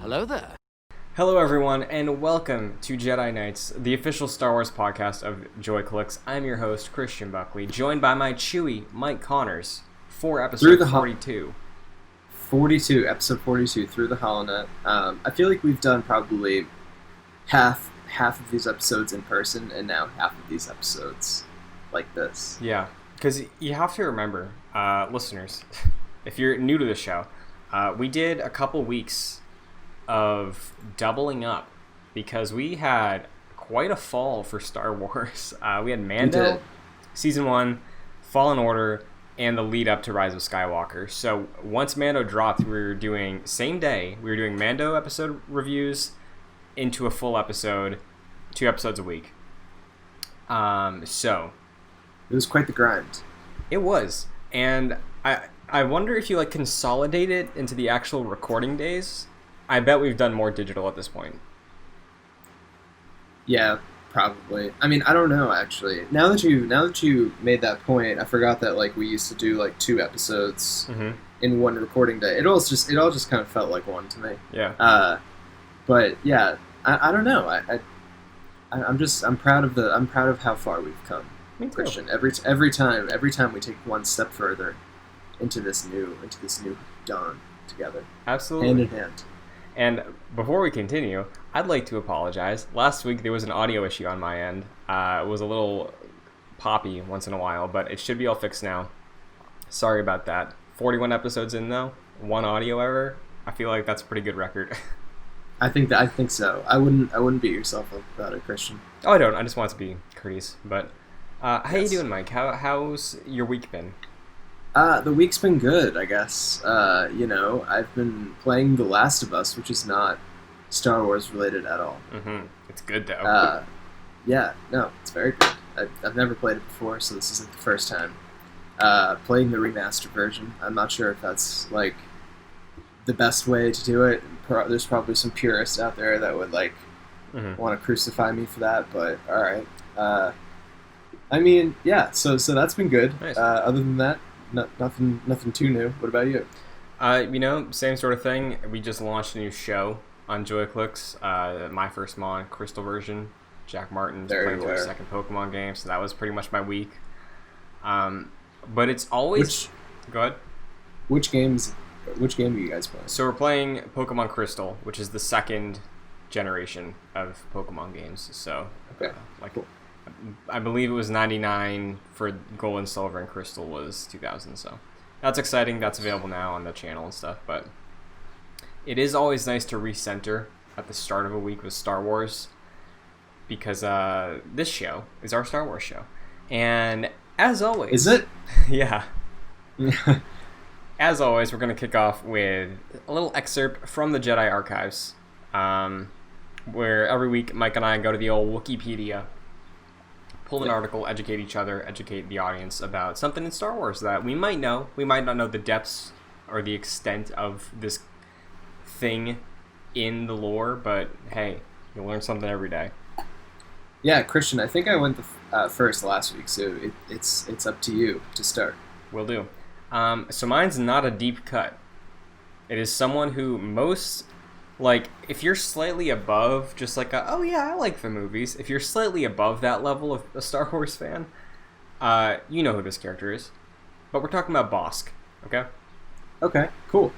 Hello there. Hello, everyone, and welcome to Jedi Knights, the official Star Wars podcast of Joy Clicks. I'm your host, Christian Buckley, joined by my Chewie, Mike Connors, for episode 42. 42, episode 42, Through the HoloNet. I feel like we've done probably half of these episodes in person, and now half of these episodes like this. Yeah, because you have to remember, listeners, if you're new to the show, we did a couple weeks of doubling up because we had quite a fall for Star Wars. We had Mando, Season 1, Fallen Order, and the lead up to Rise of Skywalker. So once Mando dropped, we were doing, same day, we were doing Mando episode reviews into a full episode, 2 episodes a week. So it was quite the grind. It was. And I wonder if you consolidate it into the actual recording days. I bet we've done more digital at this point. Yeah, probably. I mean, I don't know actually. Now that you made that point, I forgot that we used to do 2 episodes in one recording day. It all just kind of felt like one to me. Yeah. But yeah, I don't know. I'm proud of how far we've come, Christian. Every time we take one step further into this new dawn together. Absolutely. Hand in hand. And before we continue, I'd like to apologize. Last week there was an audio issue on my end. It was a little poppy once in a while, but it should be all fixed now. Sorry about that. 41 episodes in though, 1 audio error. I feel like that's a pretty good record. I think so. I wouldn't beat yourself up about it, Christian. Oh, I don't. I just want to be courteous. But how Yes. you doing, Mike? How's your week been? The week's been good, I guess. I've been playing The Last of Us, which is not Star Wars related at all. Mm-hmm. It's good though. Yeah, no, it's very good. I've never played it before, so this isn't the first time. Playing the remastered version. I'm not sure if that's the best way to do it. There's probably some purists out there that would want to crucify me for that, but all right. I mean, yeah. So that's been good. Nice. Other than that, nothing too new. What about you? Same sort of thing. We just launched a new show on Joy Clicks. My first Mon Crystal version. Jack Martin's playing through a second Pokemon game, so that was pretty much my week. But it's always go ahead. Which game are you guys playing? So we're playing Pokemon Crystal, which is the second generation of Pokemon games. So okay, cool. I believe it was 99 for Gold and Silver, and Crystal was 2000. So that's exciting. That's available now on the channel and stuff. But it is always nice to recenter at the start of a week with Star Wars, because this show is our Star Wars show. And as always... Is it? Yeah. As always, we're going to kick off with a little excerpt from the Jedi Archives, where every week Mike and I go to the old Wikipedia, pull an article, educate each other, educate the audience about something in Star Wars that we might know. We might not know the depths or the extent of this thing in the lore, but hey, you'll learn something every day. Yeah, Christian, I think I went first last week, so it's up to you to start. Will do. So mine's not a deep cut. It is someone who if you're slightly above just oh yeah, I like the movies. If you're slightly above that level of a Star Wars fan, you know who this character is. But we're talking about Bosk, okay? Okay, cool.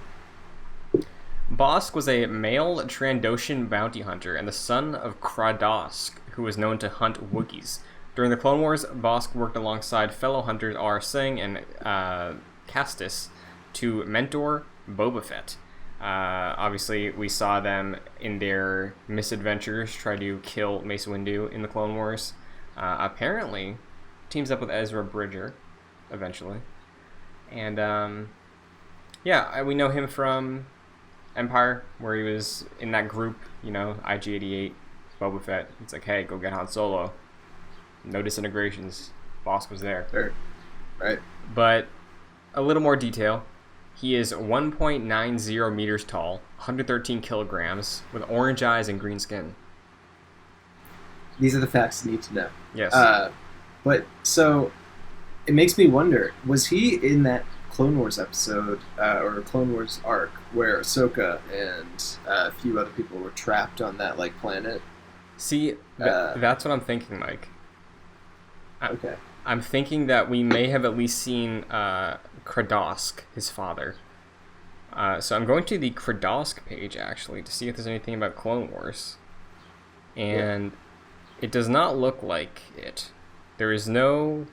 Bosk was a male Trandoshan bounty hunter and the son of Kradosk, who was known to hunt Wookiees. During the Clone Wars, Bosk worked alongside fellow hunters R. Singh and Castus to mentor Boba Fett. Obviously, we saw them in their misadventures try to kill Mace Windu in the Clone Wars. Apparently, teams up with Ezra Bridger, eventually. And, we know him from Empire, where he was in that group, IG-88, Boba Fett. It's hey, go get Han Solo. No disintegrations. Bosk was there. Sure. Right. But a little more detail. He is 1.90 meters tall, 113 kilograms, with orange eyes and green skin. These are the facts you need to know. Yes. But so it makes me wonder: was he in that Clone Wars episode or Clone Wars arc where Ahsoka and a few other people were trapped on that like planet. See, that's what I'm thinking, Mike. Okay. I'm thinking that we may have at least seen Kradosk, his father. So I'm going to the Kradosk page, actually, to see if there's anything about Clone Wars. And it does not look like it. There is no...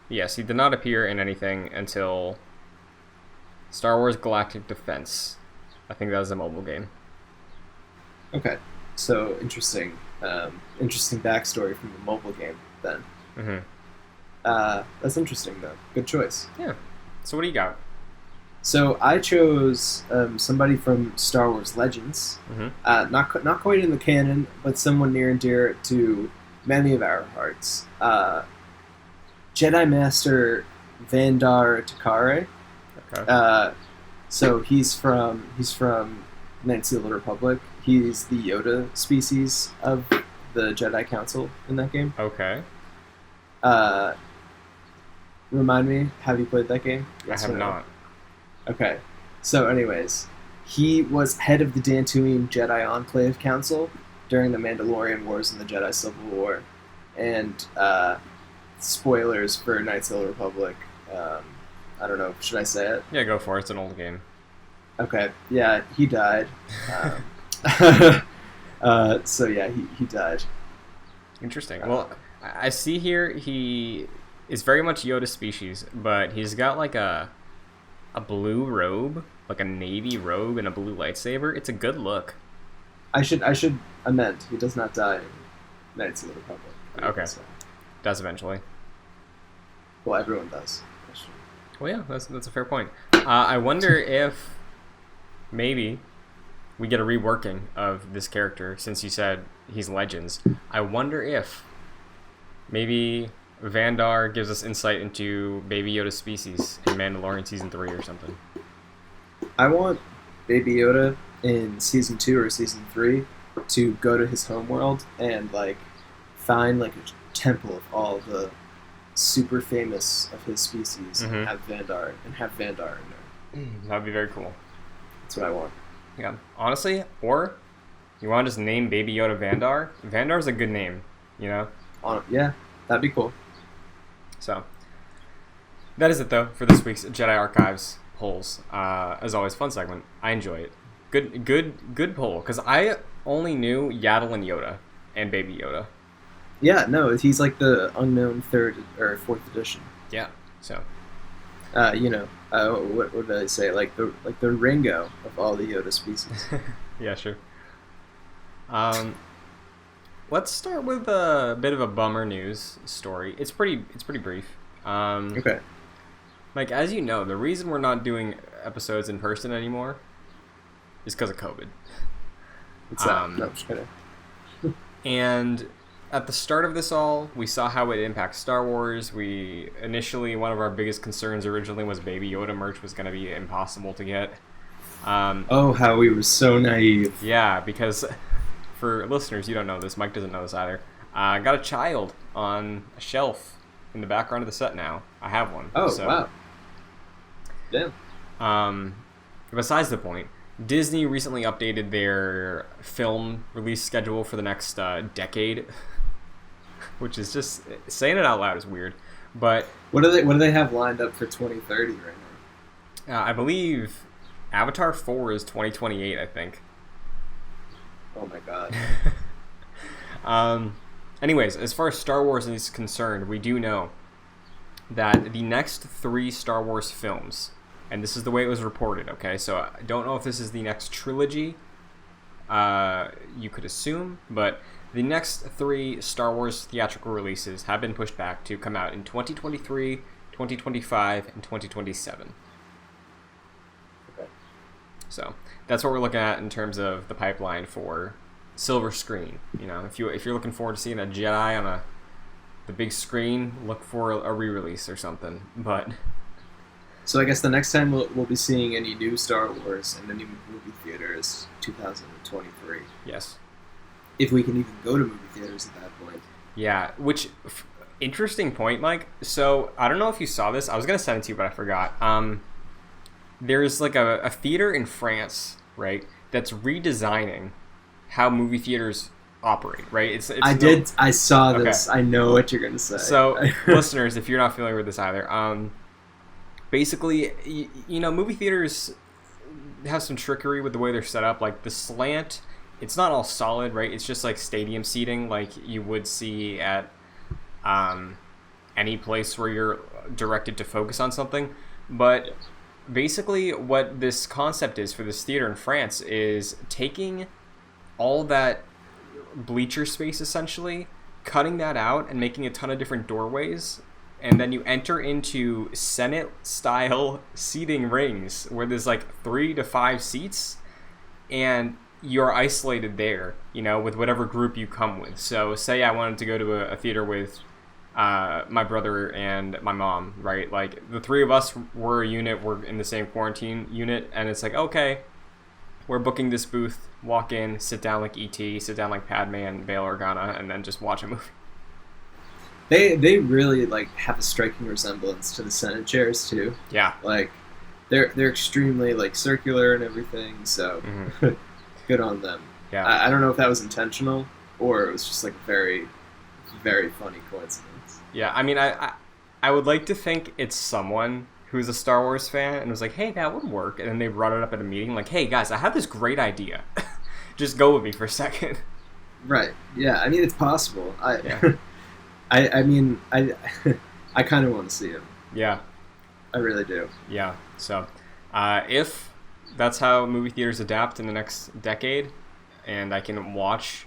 Yes, he did not appear in anything until Star Wars Galactic Defense. I think that was a mobile game. Okay. So, interesting. Interesting backstory from the mobile game, then. Mm-hmm. That's interesting, though. Good choice. Yeah. So what do you got? So I chose somebody from Star Wars Legends, not quite in the canon, but someone near and dear to many of our hearts. Jedi Master Vandar Takare. Okay. So he's from Knights of the Republic. He's the Yoda species of the Jedi Council in that game. Okay. Remind me, have you played that game? Yes, I have not. Okay. So anyways, he was head of the Dantooine Jedi Enclave Council during the Mandalorian Wars and the Jedi Civil War. And spoilers for Knights of the Republic. I don't know, should I say it? Yeah, go for it. It's an old game. Okay. Yeah, he died. So yeah, he died. Interesting. Well, I see here he is very much Yoda species, but he's got like a blue robe, like a navy robe and a blue lightsaber. It's a good look. I should amend. He does not die in Knights of the Republic. Okay. Does eventually. Well, everyone does. Well, yeah, that's a fair point. I wonder if maybe we get a reworking of this character, since you said he's Legends. I wonder if maybe Vandar gives us insight into Baby Yoda's species in Mandalorian Season 3 or something. I want Baby Yoda in Season 2 or Season 3 to go to his homeworld and like find like a temple of all the super famous of his species and have Vandar in there. That'd be very cool. That's what I want. Yeah, honestly, or you want to just name Baby Yoda Vandar? Vandar's a good name, you know? Yeah, that'd be cool. So, that is it though for this week's Jedi Archives polls. As always, fun segment. I enjoy it. Good poll, because I only knew Yaddle and Yoda and Baby Yoda. Yeah, no, he's like the unknown 3rd or 4th edition. Yeah, so. What did I say? Like the Ringo of all the Yoda species. Yeah, sure. Let's start with a bit of a bummer news story. It's pretty brief. Okay. Like, as you know, the reason we're not doing episodes in person anymore is because of COVID. What's that? No, I'm just kidding. And at the start of this all, we saw how it impacts Star Wars. Initially, one of our biggest concerns originally was Baby Yoda merch was going to be impossible to get. How we were so naive. Yeah, because for listeners, you don't know this. Mike doesn't know this either. I got a child on a shelf in the background of the set now. I have one. Oh, so, wow. Damn. Besides the point, Disney recently updated their film release schedule for the next decade, which is just saying it out loud is weird. But what do they have lined up for 2030 right now? I believe Avatar 4 is 2028, I think. Oh my god. Anyways, as far as Star Wars is concerned, we do know that the next 3 Star Wars films, and this is the way it was reported, okay? So I don't know if this is the next trilogy, you could assume, but the next 3 Star Wars theatrical releases have been pushed back to come out in 2023, 2025, and 2027. Okay. So that's what we're looking at in terms of the pipeline for silver screen. You know, if you're looking forward to seeing a Jedi on the big screen, look for a re-release or something. But so I guess the next time we'll be seeing any new Star Wars in any movie theater is 2023. Yes. If we can even go to movie theaters at that point. Yeah, which Interesting point, Mike. So I don't know if you saw this. I was gonna send it to you, but I forgot. There's like a theater in France, right? That's redesigning how movie theaters operate, right? I saw this. Okay. I know what you're gonna say. So listeners, if you're not familiar with this either, basically, movie theaters have some trickery with the way they're set up. Like the slant, it's not all solid, right? It's just like stadium seating, like you would see at any place where you're directed to focus on something. But basically, what this concept is for this theater in France is taking all that bleacher space, essentially, cutting that out and making a ton of different doorways, and then you enter into Senate style seating rings where there's like 3 to 5 seats, and you're isolated there, with whatever group you come with. So say I wanted to go to a theater with my brother and my mom, right? Like the 3 of us were a unit, we're in the same quarantine unit, and it's like, okay, we're booking this booth, walk in, sit down like E.T., sit down like Padme and Bail Organa, and then just watch a movie. They really like have a striking resemblance to the Senate chairs too. Yeah. Like they're extremely like circular and everything, so good on them. Yeah. I don't know if that was intentional or it was just like a very, very funny coincidence. Yeah, I mean, I would like to think it's someone who's a Star Wars fan and was like, hey, that would work. And then they brought it up at a meeting like, hey, guys, I have this great idea. Just go with me for a second. Right. Yeah, I mean, it's possible. Yeah. I mean, I kind of want to see him. Yeah. I really do. Yeah. So, if that's how movie theaters adapt in the next decade, and I can watch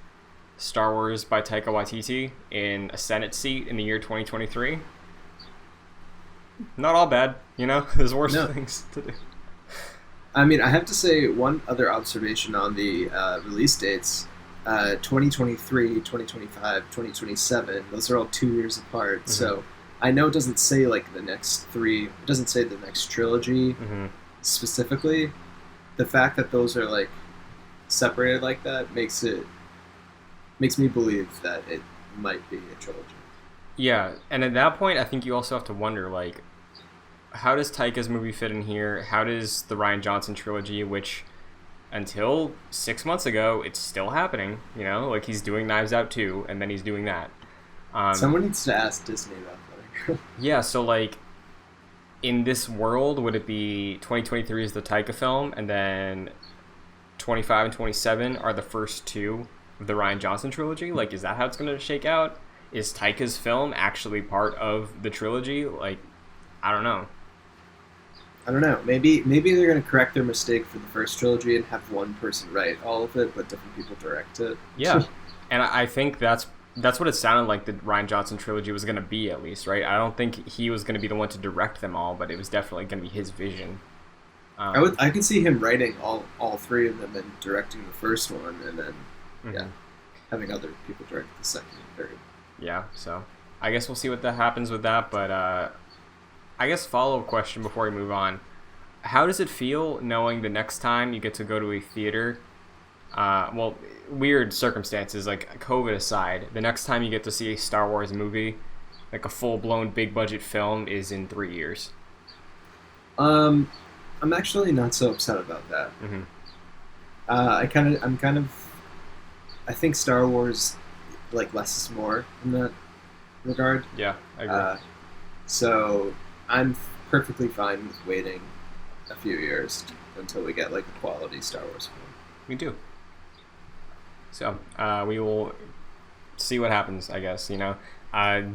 Star Wars by Taika Waititi in a Senate seat in the year 2023, not all bad, There's worse things to do. I mean, I have to say one other observation on the release dates. 2023, 2025, 2027, those are all 2 years apart. Mm-hmm. So I know it doesn't say like the next 3, it doesn't say the next trilogy specifically. The fact that those are like separated like that makes me believe that it might be a trilogy. Yeah, and at that point I think you also have to wonder, like, how does Taika's movie fit in here? How does the Rian Johnson trilogy, which until 6 months ago, it's still happening, like he's doing Knives Out 2, and then he's doing that. Someone needs to ask Disney about that. Yeah, so like, in this world, would it be 2023 is the Taika film, and then 25 and 27 are the first 2 of the Rian Johnson trilogy? Like, is that how it's going to shake out? Is Taika's film actually part of the trilogy? Like, I don't know. Maybe they're going to correct their mistake for the first trilogy and have one person write all of it, but different people direct it. Yeah, and I think that's what it sounded like the Rian Johnson trilogy was going to be, at least, right? I don't think he was going to be the one to direct them all, but it was definitely going to be his vision. I could see him writing all 3 of them and directing the first one, and then having other people direct the second and third. Yeah, so I guess we'll see what happens with that, but I guess follow-up question before we move on. How does it feel knowing the next time you get to go to a theater, well, weird circumstances, like COVID aside, the next time you get to see a Star Wars movie, like a full-blown big-budget film, is in 3 years? I'm actually not so upset about that. Mm-hmm. I think Star Wars, like, less is more in that regard. Yeah, I agree. So I'm perfectly fine with waiting a few years until we get like a quality Star Wars film. Me too. So we will see what happens, I guess.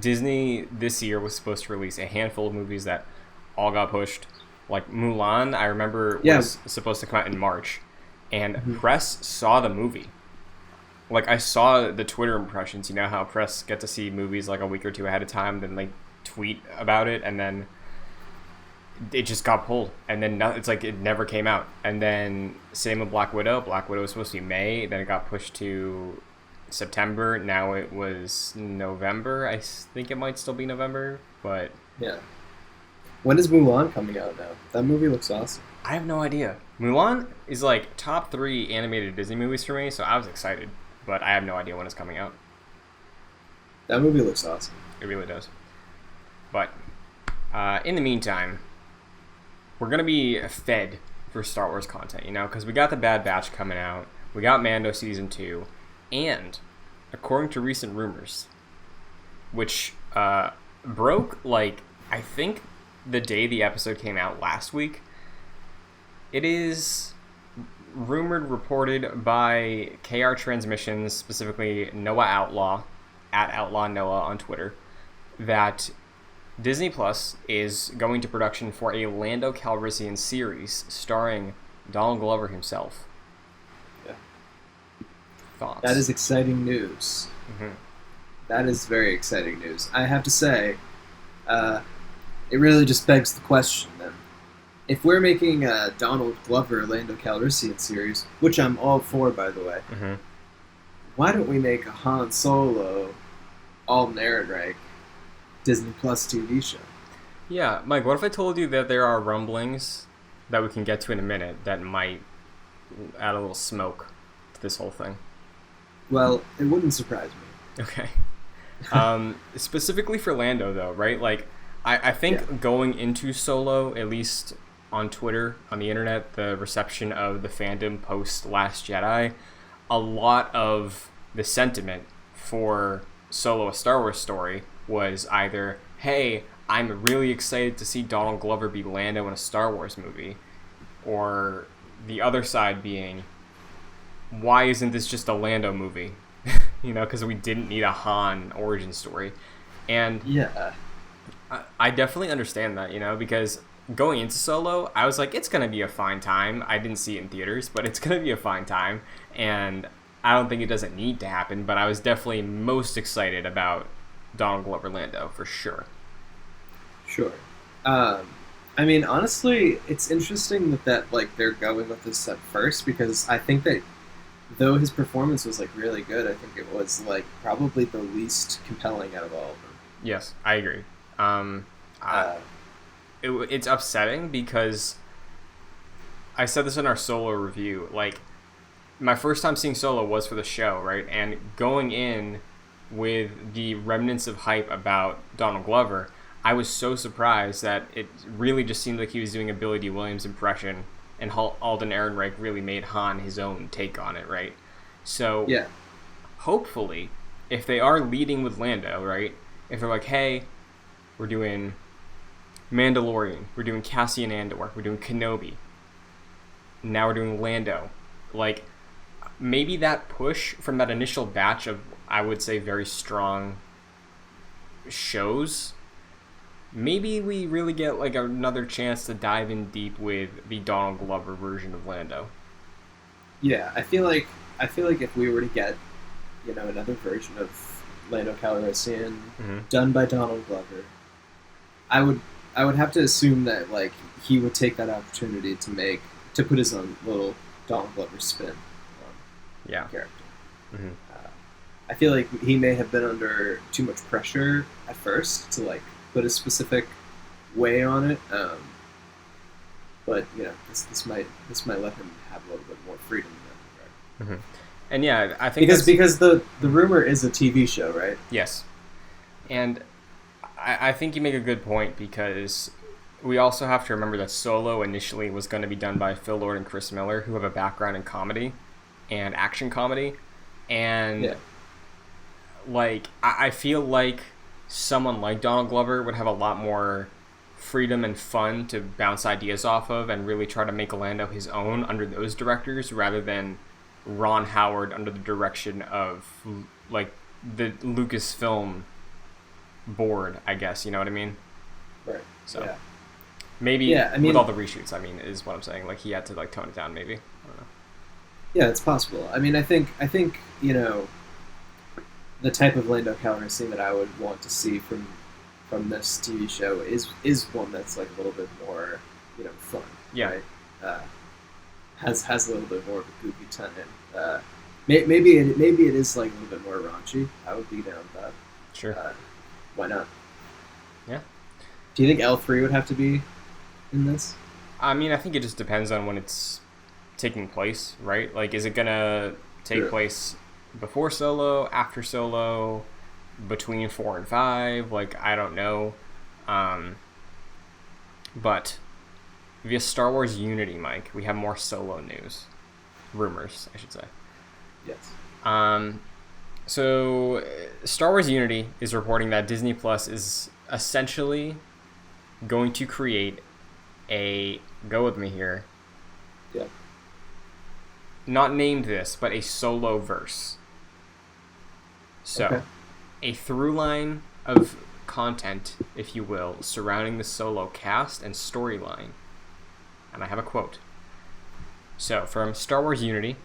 Disney this year was supposed to release a handful of movies that all got pushed. Like Mulan, I remember was supposed to come out in March, and press saw the movie. Like, I saw the Twitter impressions. You know how press get to see movies like a week or 2 ahead of time, then like tweet about it, and then it just got pulled, and then it's like it never came out. And then same with Black Widow. Black Widow was supposed to be May, then it got pushed to September. Now it was November. I think it might still be November, but yeah. When is Mulan coming out now? That movie looks awesome. I have no idea. Mulan is like top 3 animated Disney movies for me, so I was excited, but I have no idea when it's coming out. That movie looks awesome. It really does. But in the meantime, we're gonna be fed for Star Wars content, because we got the Bad Batch coming out, we got Mando season 2, and according to recent rumors, which broke I think the day the episode came out last week, it is reported by KR Transmissions, specifically Noah Outlaw, at Outlaw Noah on Twitter, that Disney Plus is going to production for a Lando Calrissian series starring Donald Glover himself. Yeah. Thoughts? That is exciting news. Mm-hmm. That is very exciting news. I have to say, it really just begs the question then. If we're making a Donald Glover Lando Calrissian series, which I'm all for, by the way, Mm-hmm. why don't we make a Han Solo, Alden Ehrenreich, Disney Plus TV show? Yeah, Mike, what if I told you that there are rumblings that we can get to in a minute that might add a little smoke to this whole thing? Well, it wouldn't surprise me. Okay. Specifically for Lando, though, right? I think going into Solo, at least on Twitter, on the internet, the reception of the fandom post Last Jedi, a lot of the sentiment for Solo, a Star Wars story, was either, hey, I'm really excited to see Donald Glover be Lando in a Star Wars movie, or the other side being, why isn't this just a Lando movie? Because we didn't need a Han origin story. And yeah, I definitely understand that, because going into Solo, I was like, it's going to be a fine time. I didn't see it in theaters, but it's going to be a fine time. And I don't think it doesn't need to happen, but I was definitely most excited about Donald Glover Lando, for sure. Sure. I mean, honestly, it's interesting that they're going with this at first, because I think that though his performance was really good, I think it was probably the least compelling out of all of them. Yes, I agree. It's upsetting because I said this in our Solo review. My first time seeing Solo was for the show, right? And going in with the remnants of hype about Donald Glover, I was so surprised that it really just seemed like he was doing a Billy D. Williams impression, and Alden Ehrenreich really made Han his own take on it, right? So, yeah, hopefully, if they are leading with Lando, right? If they're like, hey, we're doing Mandalorian, we're doing Cassian Andor, we're doing Kenobi, now we're doing Lando, maybe that push from that initial batch of, I would say, very strong shows, maybe we really get another chance to dive in deep with the Donald Glover version of Lando. Yeah, I feel like if we were to get, another version of Lando Calrissian done by Donald Glover, I would have to assume that he would take that opportunity to put his own little Donald Glover spin on the character. Mm-hmm. I feel like he may have been under too much pressure at first to put a specific way on it, but this might let him have a little bit more freedom in that regard. Mm-hmm. And yeah, I think because the rumor is a TV show, right? Yes, and I think you make a good point, because we also have to remember that Solo initially was going to be done by Phil Lord and Chris Miller, who have a background in comedy and action comedy, and I feel like someone like Donald Glover would have a lot more freedom and fun to bounce ideas off of and really try to make Lando his own under those directors, rather than Ron Howard under the direction of the Lucasfilm board, I guess, you know what I mean? Right. So maybe with all the reshoots, is what I'm saying. He had to tone it down, maybe. I don't know. Yeah, it's possible. I think the type of Lando Calrissian that I would want to see from this TV show is one that's a little bit more fun. Yeah. Right? Has a little bit more of a goofy tone. Maybe it is a little bit more raunchy. I would be down with that. Sure. Why not? Yeah. Do you think L3 would have to be in this? I think it just depends on when it's taking place, right? Is it gonna take place before Solo, after Solo? between 4 and 5. Like, I don't know. But via Star Wars Unity, Mike, we have more Solo news. Rumors, I should say. Yes. So Star Wars Unity is reporting that Disney Plus is essentially going to create a, go with me here, Yeah. not named this, but a SOLOverse. So, Okay. a through line of content, if you will, surrounding the Solo cast and storyline. And I have a quote. So, from Star Wars Unity,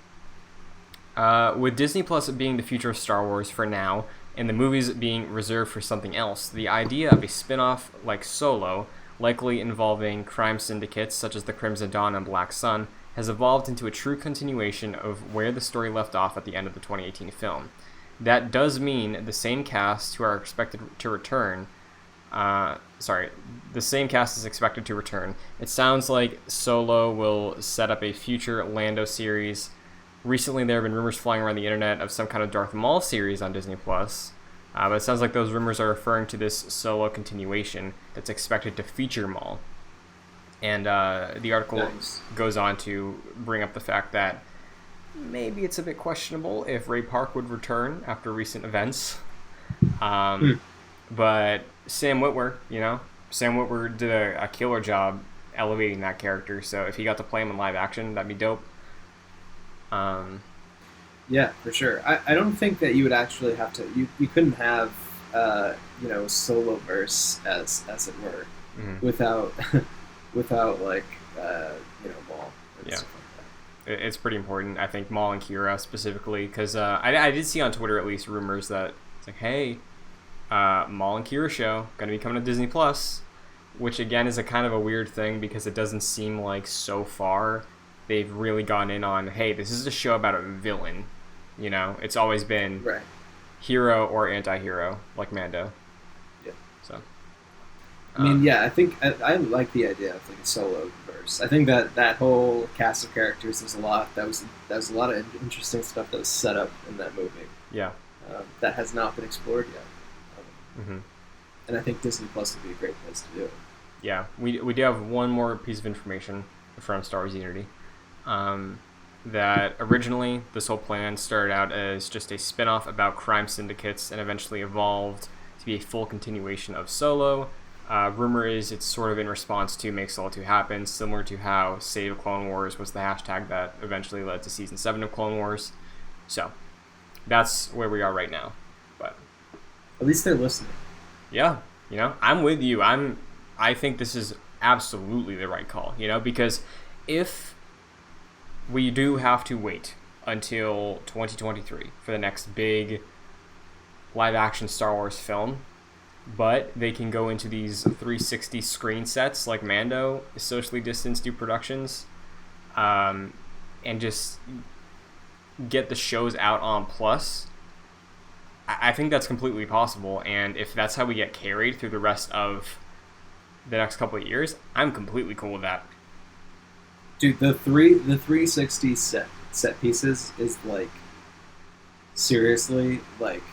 with Disney Plus being the future of Star Wars for now, and the movies being reserved for something else, the idea of a spin-off like Solo, likely involving crime syndicates such as the Crimson Dawn and Black Sun, has evolved into a true continuation of where the story left off at the end of the 2018 film. That does mean the same cast who are expected to return. The same cast is expected to return. It sounds like Solo will set up a future Lando series. Recently, there have been rumors flying around the internet of some kind of Darth Maul series on Disney Plus. But it sounds like those rumors are referring to this Solo continuation that's expected to feature Maul. And the article goes on to bring up the fact that maybe it's a bit questionable if Ray Park would return after recent events. But Sam Witwer did a killer job elevating that character. So if he got to play him in live action, that'd be dope. Yeah, for sure. I don't think that you would actually have to. You couldn't have Soloverse as it were, without like Maul and stuff like that. It's pretty important, I think, Maul and Kira specifically, because I did see on Twitter at least rumors that it's like, hey, Maul and Kira show gonna be coming to Disney Plus, which again is a kind of a weird thing because it doesn't seem like so far they've really gone in on, hey, this is a show about a villain. It's always been right. Hero or anti-hero, like Mando. Yeah. So. I mean, I think I like the idea of like a solo verse. I think that whole cast of characters, there's a lot. That was a lot of interesting stuff that was set up in that movie. Yeah. That has not been explored yet. And I think Disney Plus would be a great place to do it. Yeah, we do have one more piece of information from Star Wars Unity. That originally this whole plan started out as just a spin-off about crime syndicates and eventually evolved to be a full continuation of Solo. Rumor is it's sort of in response to Make Solo 2 happen, similar to how Save Clone Wars was the hashtag that eventually led to Season 7 of Clone Wars. So, that's where we are right now. But at least they're listening. Yeah, I'm with you. I think this is absolutely the right call, because if we do have to wait until 2023 for the next big live-action Star Wars film, but they can go into these 360 screen sets like Mando, socially distanced do productions, and just get the shows out on Plus, I think that's completely possible. And if that's how we get carried through the rest of the next couple of years, I'm completely cool with that. Dude, the 360 set pieces is like seriously like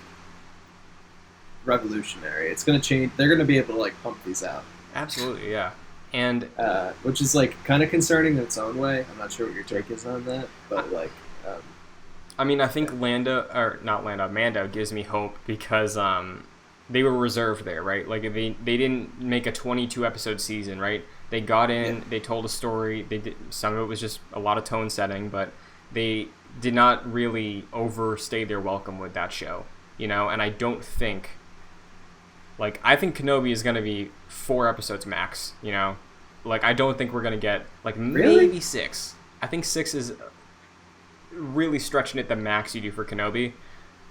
revolutionary. It's gonna change. They're gonna be able to like pump these out. Absolutely, yeah. And which is like kind of concerning in its own way. I'm not sure what your take is on that, but like. I mean, I think Mando gives me hope because they were reserved there, right? Like they didn't make a 22 episode season, right? They got in, they told a story. Some of it was just a lot of tone setting, but they did not really overstay their welcome with that show, And I don't think, I think Kenobi is going to be 4 episodes max, I don't think we're going to get maybe 6. I think 6 is really stretching it the max you do for Kenobi,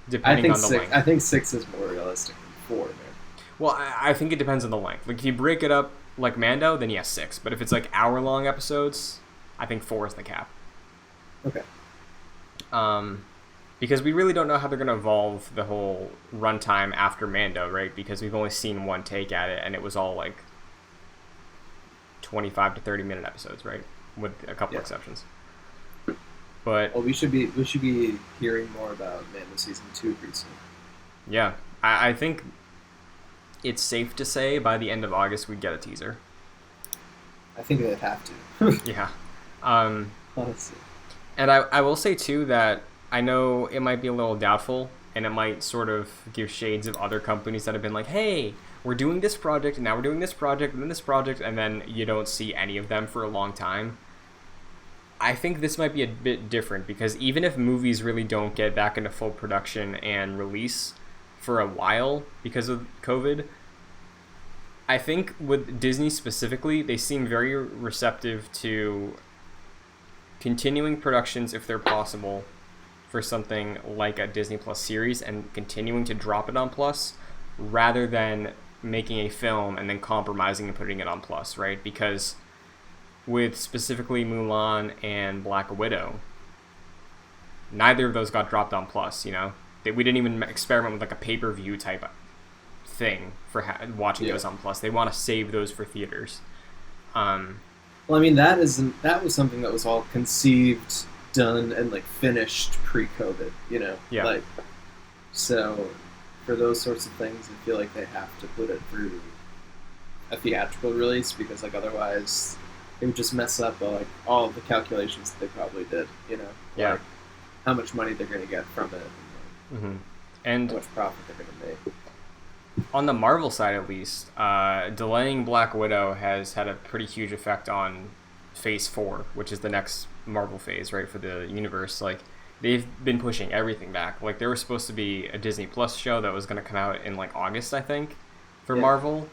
depending on the length. I think 6 is more realistic than 4, man. Well, I think it depends on the length. If you break it up like Mando, then yes, 6. But if it's hour-long episodes, I think 4 is the cap. Okay. Because we really don't know how they're going to evolve the whole runtime after Mando, right? Because we've only seen one take at it, and it was all 25 to 30-minute episodes, right? With a couple exceptions. But we should be hearing more about Mando season 2 pretty soon. Yeah, I think it's safe to say by the end of August we'd get a teaser. I think they'd have to. Yeah. Honestly. And I will say, too, that I know it might be a little doubtful, and it might sort of give shades of other companies that have been like, hey, we're doing this project, and now we're doing this project, and then this project, and then you don't see any of them for a long time. I think this might be a bit different, because even if movies really don't get back into full production and release for a while because of COVID, I think with Disney specifically, they seem very receptive to continuing productions if they're possible for something like a Disney Plus series and continuing to drop it on Plus rather than making a film and then compromising and putting it on Plus, right? Because with specifically Mulan and Black Widow, neither of those got dropped on Plus, you know? We didn't even experiment with like a pay-per-view type thing for watching those on Plus. They want to save those for theaters. Well, I mean, that was something that was all conceived, done, and like finished pre-COVID, you know? Yeah. Like, so for those sorts of things, I feel like they have to put it through a theatrical release because like otherwise it would just mess up like all of the calculations that they probably did, you know? Yeah. Like, how much money they're going to get from it, and how much profit they're going to make. On the Marvel side, at least, delaying Black Widow has had a pretty huge effect on Phase 4, which is the next Marvel phase, right, for the universe. Like, they've been pushing everything back. Like, there was supposed to be a Disney Plus show that was going to come out in, like, August, I think, for Marvel.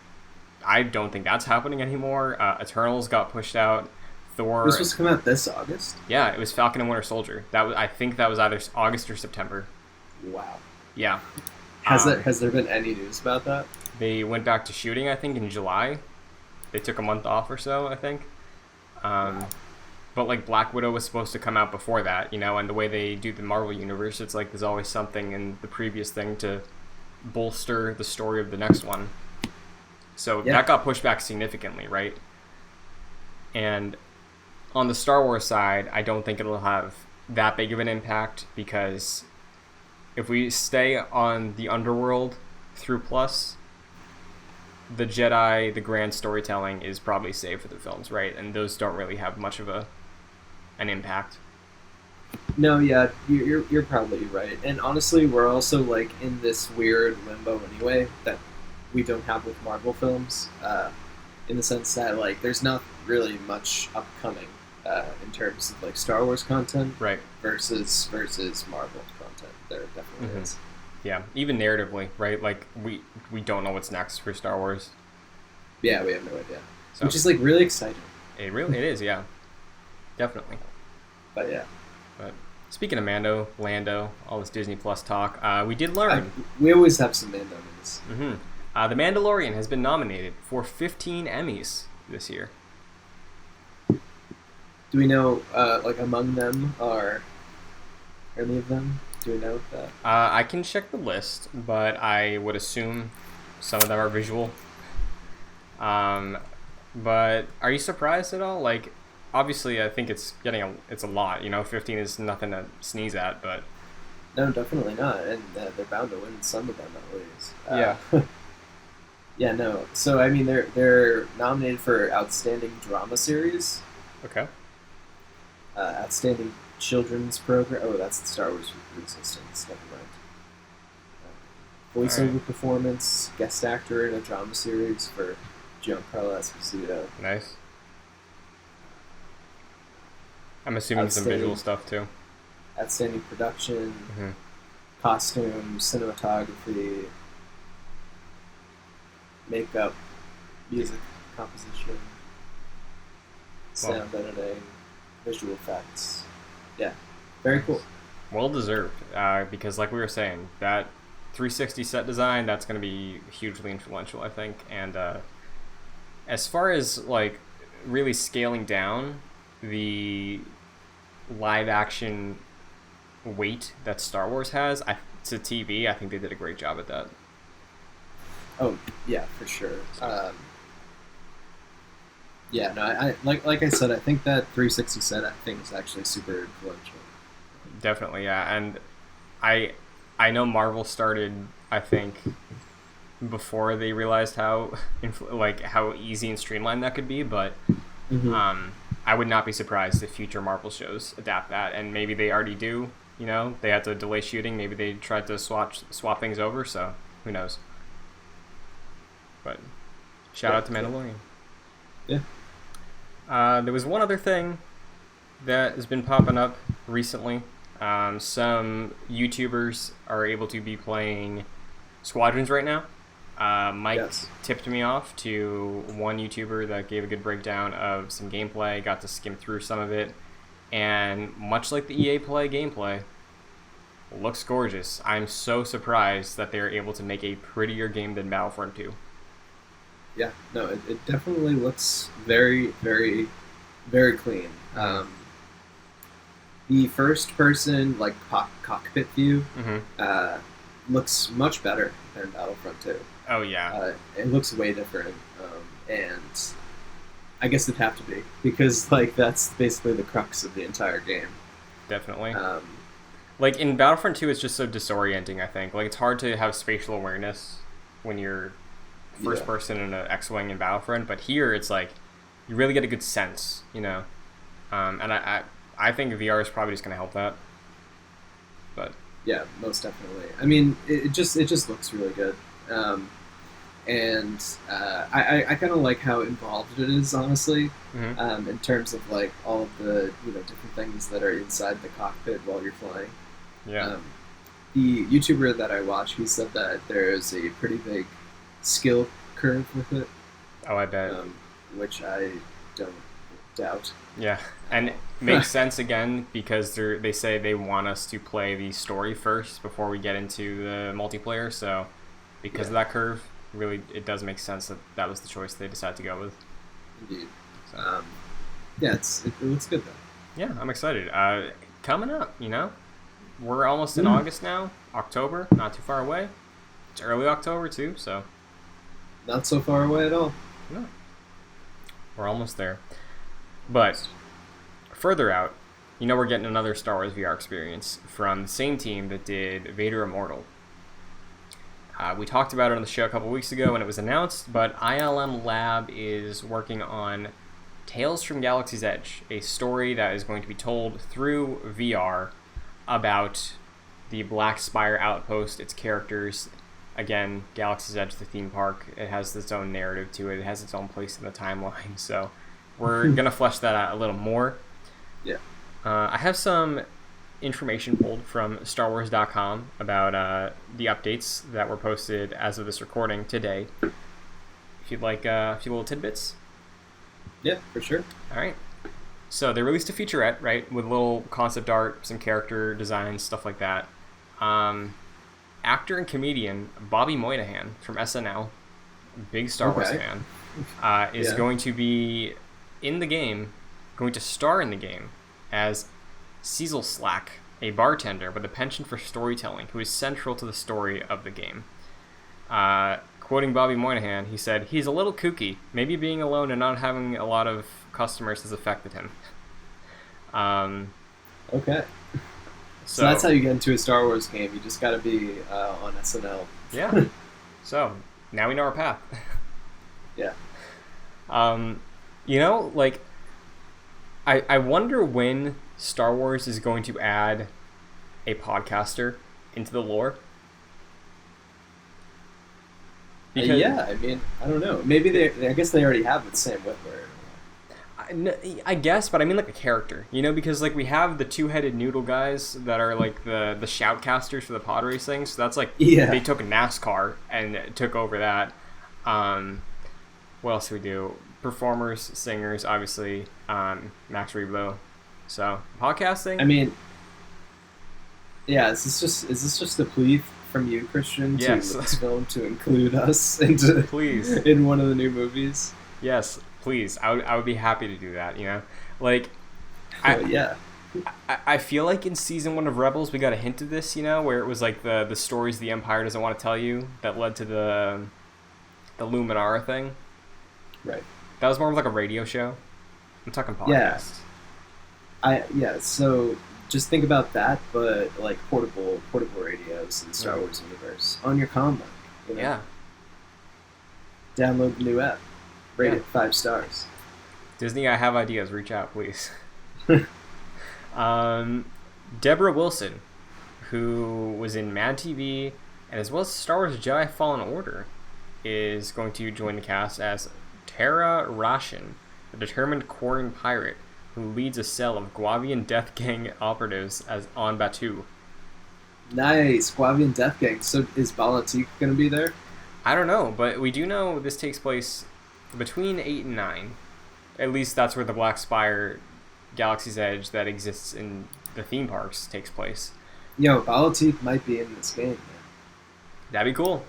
I don't think that's happening anymore. Eternals got pushed out. Thor... It was supposed to come out this August? Yeah, it was Falcon and Winter Soldier. I think that was either August or September. Wow. Yeah. Has there been any news about that? They went back to shooting, I think, in July. They took a month off or so, I think. Wow. But, like, Black Widow was supposed to come out before that, you know, and the way they do the Marvel Universe, it's like there's always something in the previous thing to bolster the story of the next one. So that got pushed back significantly, right? And on the Star Wars side, I don't think it'll have that big of an impact because if we stay on the underworld through Plus, the Jedi, the grand storytelling is probably saved for the films, right? And those don't really have much of an impact. No, yeah, you're probably right. And honestly, we're also like in this weird limbo anyway that we don't have with Marvel films, in the sense that like there's not really much upcoming in terms of like Star Wars content, right? Versus Marvel content. There definitely is. Yeah, even narratively, right? Like we don't know what's next for Star Wars. Yeah, we have no idea, which is like really exciting. It is, yeah, definitely. But yeah. But speaking of Lando, all this Disney Plus talk, we did learn. We always have some Mando news. The Mandalorian has been nominated for 15 Emmys this year. Do we know, like, among them are any of them? Do we know that? I can check the list, but I would assume some of them are visual. But are you surprised at all? Like, obviously, I think it's a lot. You know, 15 is nothing to sneeze at, but no, definitely not. And they're bound to win some of them at least. Yeah. Yeah, no. So I mean, they're nominated for Outstanding Drama Series. Okay. Outstanding Children's Program. Oh, that's the Star Wars Resistance. Never mind. Voiceover Performance, Guest Actor in a Drama Series for Giancarlo Esposito. Nice. I'm assuming some visual stuff too. Outstanding Production, Costume, Cinematography, Makeup, Music Composition, Sound Editing, Visual Effects. Yeah, very cool. Well deserved, because like we were saying, that 360 set design, that's going to be hugely influential, I think. And as far as like really scaling down the live action weight that Star Wars has to TV, I think they did a great job at that. Oh yeah, for sure. Yeah, no, I like I said, I think that 360 set thing is actually super influential. Definitely, yeah, and I know Marvel started I think, before they realized how how easy and streamlined that could be. But I would not be surprised if future Marvel shows adapt that, and maybe they already do. You know, they had to delay shooting. Maybe they tried to swap things over. So who knows? But shout out to Mandalorian. Yeah. There was one other thing that has been popping up recently. Some YouTubers are able to be playing Squadrons right now. Mike tipped me off to one YouTuber that gave a good breakdown of some gameplay, got to skim through some of it, and much like the EA Play gameplay, looks gorgeous. I'm so surprised that they're able to make a prettier game than Battlefront 2. Yeah, no, it definitely looks very, very, very clean. The first person, like, cockpit view looks much better than Battlefront 2. Oh, yeah. It looks way different, and I guess it'd have to be, because, like, that's basically the crux of the entire game. Definitely. Like, in Battlefront 2, it's just so disorienting, I think. Like, it's hard to have spatial awareness when you're first person in an X-Wing in Battlefront, but here, it's like, you really get a good sense, you know? And I think VR is probably just going to help that. But yeah, most definitely. I mean, it just looks really good, and I kind of like how involved it is, honestly, in terms of like all of the different things that are inside the cockpit while you're flying. Yeah. The YouTuber that I watch, he said that there's a pretty big skill curve with it. Oh, I bet. Which I don't doubt. Yeah, and it makes sense again because they say they want us to play the story first before we get into the multiplayer. So, because of that curve, really, it does make sense that was the choice they decided to go with. Indeed. So. Yeah, it looks good though. Yeah, I'm excited. Coming up, we're almost in August now. October, not too far away. It's early October too, so. Not so far away at all. No. We're almost there. But further out, we're getting another Star Wars VR experience from the same team that did Vader Immortal. We talked about it on the show a couple weeks ago when it was announced, but ILM Lab is working on Tales from Galaxy's Edge, a story that is going to be told through VR about the Black Spire Outpost, its characters. Again, Galaxy's Edge, the theme park, it has its own narrative to it. It has its own place in the timeline, so we're going to flesh that out a little more. Yeah. I have some information pulled from StarWars.com about the updates that were posted as of this recording today. If you'd like a few little tidbits. Yeah, for sure. All right. So they released a featurette, right, with a little concept art, some character designs, stuff like that. Actor and comedian Bobby Moynihan from SNL, big Star Wars fan, is going to be in the game, going to star in the game as Cecil Slack, a bartender with a penchant for storytelling who is central to the story of the game. Quoting Bobby Moynihan, he said, "He's a little kooky. Maybe being alone and not having a lot of customers has affected him." Okay. So that's how you get into a Star Wars game. You just got to be on SNL. Yeah. So now we know our path. Yeah. I wonder when Star Wars is going to add a podcaster into the lore. Because, I mean, I don't know. Maybe I guess they already have with Sam Witwer. I guess, but I mean like a character, because like we have the two-headed noodle guys that are like the shoutcasters for the pod racing, so that's like they took NASCAR and took over that. What else do we do? Performers, singers, obviously, Max Rebo. So podcasting. I mean, yeah, is this just a plea from you, Christian, to Lucasfilm to include us in one of the new movies? Yes. Please, I would be happy to do that, Like, I feel like in season 1 of Rebels we got a hint of this, where it was like the stories the Empire doesn't want to tell you that led to the Luminara thing. Right. That was more of like a radio show. I'm talking podcast. So just think about that, but like portable radios in the Star Wars universe on your comm mic. You know? Yeah. Download the new app. Rate Yeah. it 5 stars. Disney, I have ideas. Reach out, please. Deborah Wilson, who was in Mad TV and as well as Star Wars Jedi Fallen Order, is going to join the cast as Tara Rashin, a determined Quarren pirate who leads a cell of Guavian Death Gang operatives on Batuu. Nice. Guavian Death Gang. So is Balatik going to be there? I don't know, but we do know this takes place between 8 and 9. At least that's where the Black Spire Galaxy's Edge that exists in the theme parks takes place. Yo, Balatik might be in this game, man. That'd be cool.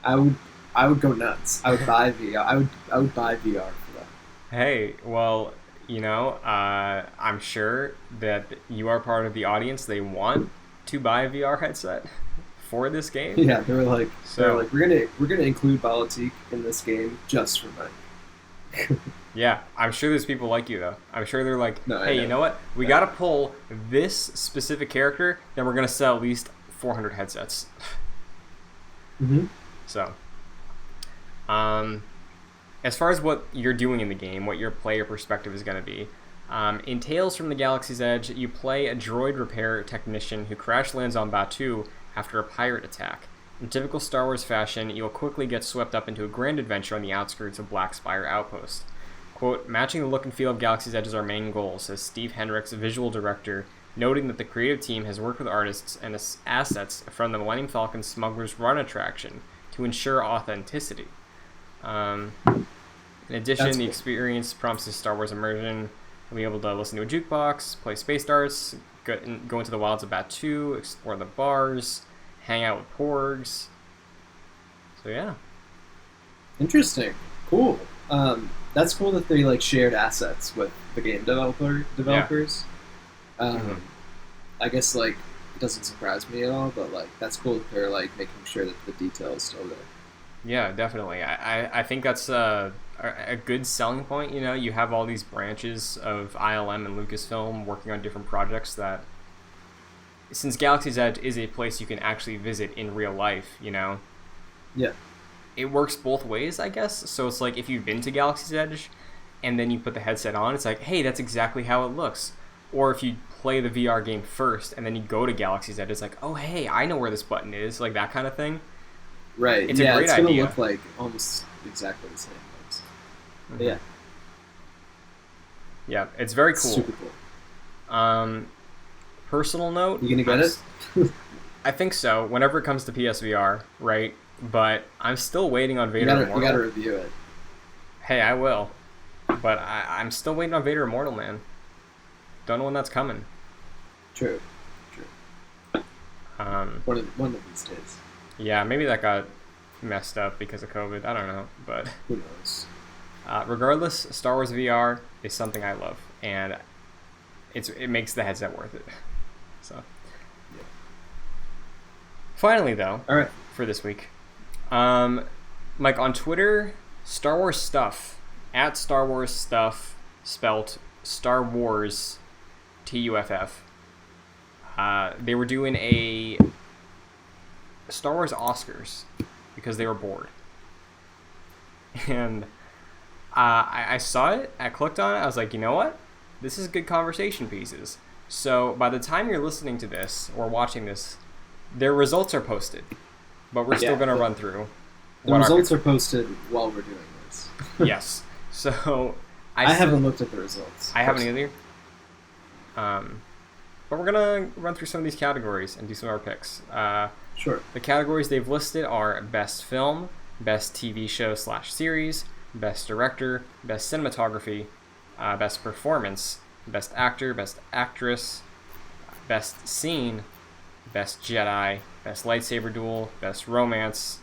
I would go nuts. I would buy VR. I would buy VR for that. Hey, well, you know, I'm sure that you are part of the audience. They want to buy a VR headset for this game. Yeah, they were like, we're gonna include Balatik in this game just for money. Yeah, I'm sure there's people like you though. I'm sure they're like, No, hey, you know what? We gotta pull this specific character, then we're gonna sell at least 400 headsets. Mm-hmm. So, as far as what you're doing in the game, what your player perspective is going to be, in Tales from the Galaxy's Edge, you play a droid repair technician who crash lands on Batuu after a pirate attack. In typical Star Wars fashion, you'll quickly get swept up into a grand adventure on the outskirts of Black Spire Outpost. Quote, matching the look and feel of Galaxy's Edge is our main goal, says Steve Hendricks, visual director, noting that the creative team has worked with artists and assets from the Millennium Falcon Smuggler's Run attraction to ensure authenticity. In addition, the experience promises Star Wars immersion. You'll be able to listen to a jukebox, play space darts, go into the wilds of Batuu, explore the bars, hang out with porgs. So yeah. Interesting. Cool. That's cool that they like shared assets with the game developers. Yeah. I guess like it doesn't surprise me at all, but like that's cool that they're like making sure that the detail is still there. Yeah, definitely. I think that's a good selling point. You know, you have all these branches of ILM and Lucasfilm working on different projects that, since Galaxy's Edge is a place you can actually visit in real life, you know. Yeah. It works both ways, I guess. So it's like if you've been to Galaxy's Edge and then you put the headset on, it's like, hey, that's exactly how it looks. Or if you play the VR game first and then you go to Galaxy's Edge, it's like, oh, hey, I know where this button is, like that kind of thing. Right. It's a great it's idea. gonna look like almost exactly the same. Mm-hmm. Yeah. Yeah, it's very cool. Super cool. Personal note. You gonna get it? I think so. Whenever it comes to PSVR, right? But I'm still waiting on Vader Immortal. You gotta review it. Hey, I will. But I'm still waiting on Vader Immortal, man. Don't know when that's coming. True. One of these days. Yeah, maybe that got messed up because of COVID. I don't know, but who knows? Regardless, Star Wars VR is something I love, and it makes the headset worth it. So, yeah. Finally, though, all right, for this week, Mike, on Twitter, Star Wars Stuff at Star Wars Stuff, spelt Star Wars TUFF. They were doing a Star Wars Oscars because they were bored, and I saw it. I clicked on it. I was like, you know what? This is good conversation pieces. So by the time you're listening to this or watching this, their results are posted, but we're still going to run through. The results are posted while we're doing this. Yes. So I haven't looked at the results. I haven't either. But we're going to run through some of these categories and do some of our picks. Sure. The categories they've listed are Best Film, Best TV Show / Series, Best Director, Best Cinematography, Best Performance, Best Actor, Best Actress, Best Scene, Best Jedi, Best Lightsaber Duel, Best Romance,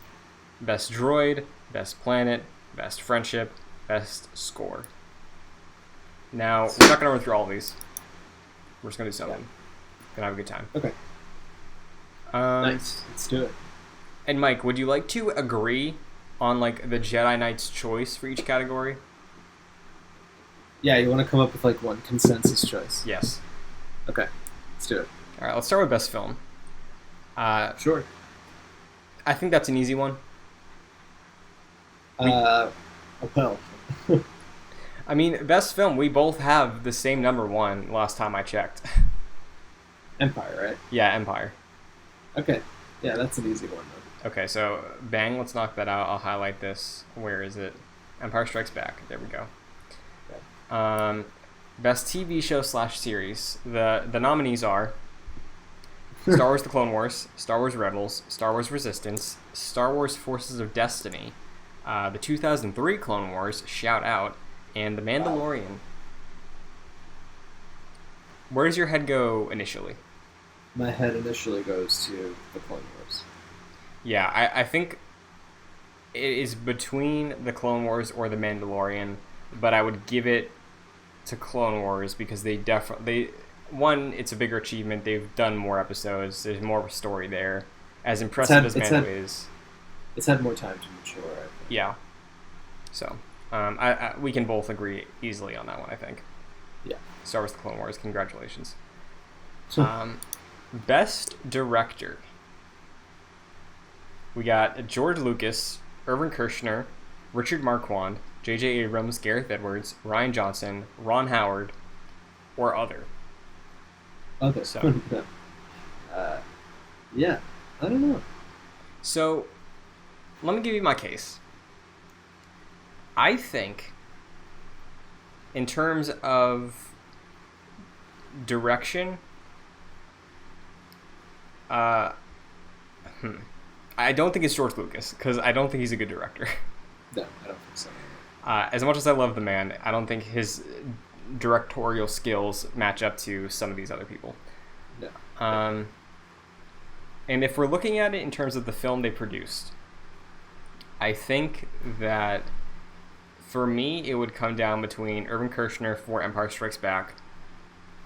Best Droid, Best Planet, Best Friendship, Best Score. Now, we're not going to run through all of these. We're just going to do something. Gonna have a good time. Okay. Nice. Let's do it. And Mike, would you like to agree on like the Jedi Knight's choice for each category? Yeah, you want to come up with like one consensus choice. Yes. Okay. Let's do it. All right, let's start with best film. Sure. I think that's an easy one. Well. I mean, best film, we both have the same number one last time I checked. Empire, right? Yeah, Empire. Okay. Yeah, that's an easy one, though. Okay, so bang, let's knock that out. I'll highlight this. Where is it? Empire Strikes Back. There we go. Okay. Best TV show / series. The nominees are Star Wars The Clone Wars, Star Wars Rebels, Star Wars Resistance, Star Wars Forces of Destiny, the 2003 Clone Wars, shout out, and The Mandalorian. Wow. Where does your head go initially? My head initially goes to The Clone Wars. Yeah, I think it is between The Clone Wars or The Mandalorian, but I would give it to Clone Wars because they definitely... One, it's a bigger achievement. They've done more episodes. There's more of a story there. As impressive as Mando is. It's had more time to mature, I think. Yeah. So, we can both agree easily on that one, I think. Yeah. Star Wars The Clone Wars, congratulations. Best Director. We got George Lucas, Irvin Kershner, Richard Marquand, J.J. Abrams, Gareth Edwards, Rian Johnson, Ron Howard, or other. Other. So, yeah, I don't know. So, let me give you my case. I think, in terms of direction, I don't think it's George Lucas, because I don't think he's a good director. No, I don't think so. As much as I love the man, I don't think his directorial skills match up to some of these other people. No. And if we're looking at it in terms of the film they produced, I think that for me it would come down between Irvin Kershner for Empire Strikes Back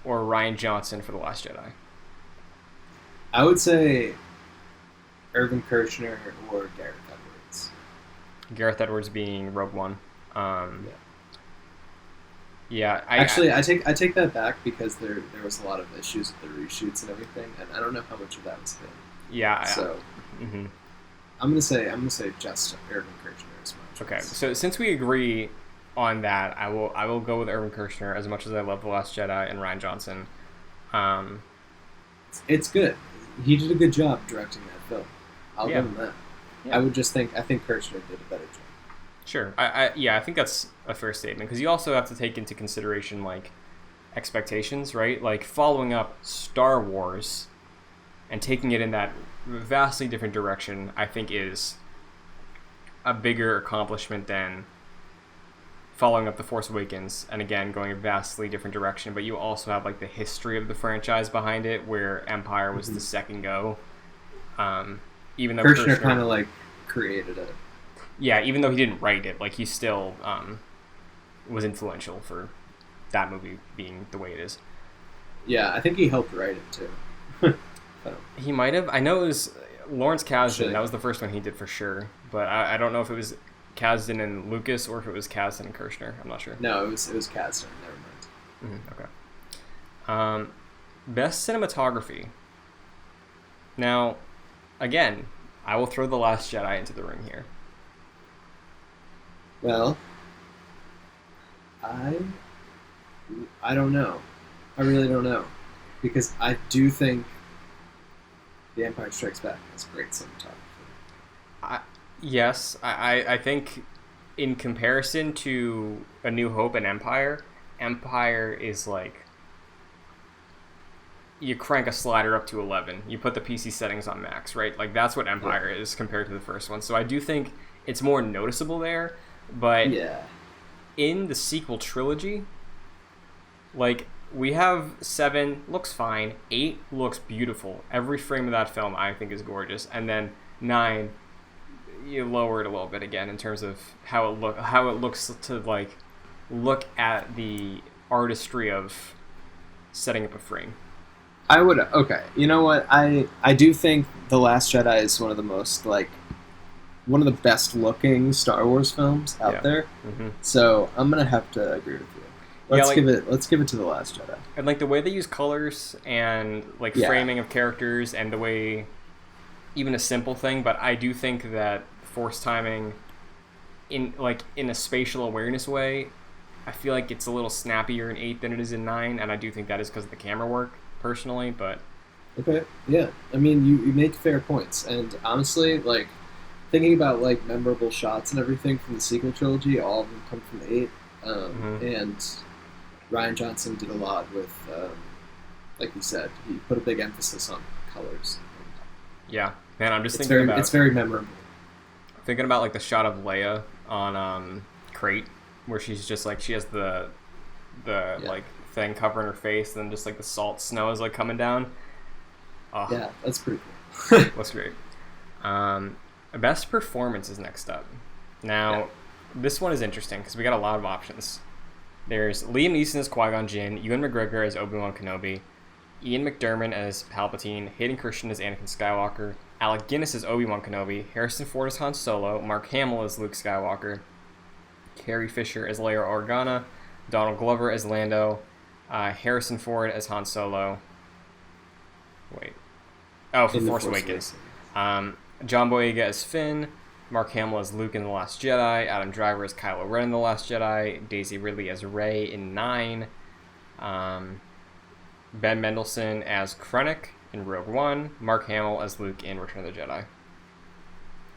or Rian Johnson for The Last Jedi. I would say Irvin Kershner or Gareth Edwards. Gareth Edwards being Rogue One. Yeah. I take that back because there was a lot of issues with the reshoots and everything, and I don't know how much of that was him. Yeah. So I'm gonna say just Irvin Kershner as much. Okay. So since we agree on that, I will go with Irvin Kershner as much as I love The Last Jedi and Rian Johnson. It's good. He did a good job directing that film. I'll give him that. Yeah. I think Kershner did a better job. Sure. I think that's a fair statement because you also have to take into consideration like expectations, right? Like following up Star Wars and taking it in that vastly different direction, I think is a bigger accomplishment than following up The Force Awakens and again going a vastly different direction. But you also have like the history of the franchise behind it, where Empire was the second go. Even though Kershner kind of like created it. Yeah, even though he didn't write it, like he still was influential for that movie being the way it is. Yeah, I think he helped write it too. He might have. I know it was Lawrence Kasdan. That was the first one he did for sure. But I don't know if it was Kasdan and Lucas or if it was Kasdan and Kershner. I'm not sure. No, it was Kasdan. Never mind. Okay. Best cinematography. Now, again, I will throw The Last Jedi into the ring here. Well, I don't know. I really don't know. Because I do think The Empire Strikes Back has great cinematography. Yes, I think in comparison to A New Hope and Empire is like you crank a slider up to 11. You put the PC settings on max, right? Like that's what Empire is compared to the first one. So I do think it's more noticeable there. But in the sequel trilogy, like we have 7 looks fine, 8 looks beautiful. Every frame of that film I think is gorgeous, and then 9 you lower it a little bit again in terms of how it looks to like look at the artistry of setting up a frame. I would you know what, I do think The Last Jedi is one of the best looking Star Wars films out there. So I'm gonna have to agree with you. Let's like, give it to The Last Jedi. and like the way they use colors and like framing of characters and the way, even a simple thing, but I do think that force timing in a spatial awareness way, I feel like it's a little snappier in 8 than it is in 9, and I do think that is because of the camera work, personally, but... Okay, yeah. I mean, you make fair points, and honestly, like, thinking about, like, memorable shots and everything from the sequel trilogy, all of them come from 8, and Rian Johnson did a lot with, like you said, he put a big emphasis on colors. Yeah, man, I'm just thinking about... It's very memorable. Thinking about, like, the shot of Leia on Crate, where she's just, like, she has the like, thing covering her face, and then just, like, the salt snow is, like, coming down. Oh, yeah, that's pretty cool. That's great. Best performance is next up. Now, this one is interesting, because we got a lot of options. There's Liam Neeson as Qui-Gon Jinn, Ewan McGregor as Obi-Wan Kenobi, Ian McDiarmid as Palpatine, Hayden Christensen as Anakin Skywalker, Alec Guinness as Obi-Wan Kenobi, Harrison Ford as Han Solo, Mark Hamill as Luke Skywalker, Carrie Fisher as Leia Organa, Donald Glover as Lando, Harrison Ford as Han Solo. For Force Awakens. John Boyega as Finn, Mark Hamill as Luke in The Last Jedi, Adam Driver as Kylo Ren in The Last Jedi, Daisy Ridley as Rey in 9, Ben Mendelsohn as Krennic in Rogue One, Mark Hamill as Luke in Return of the Jedi.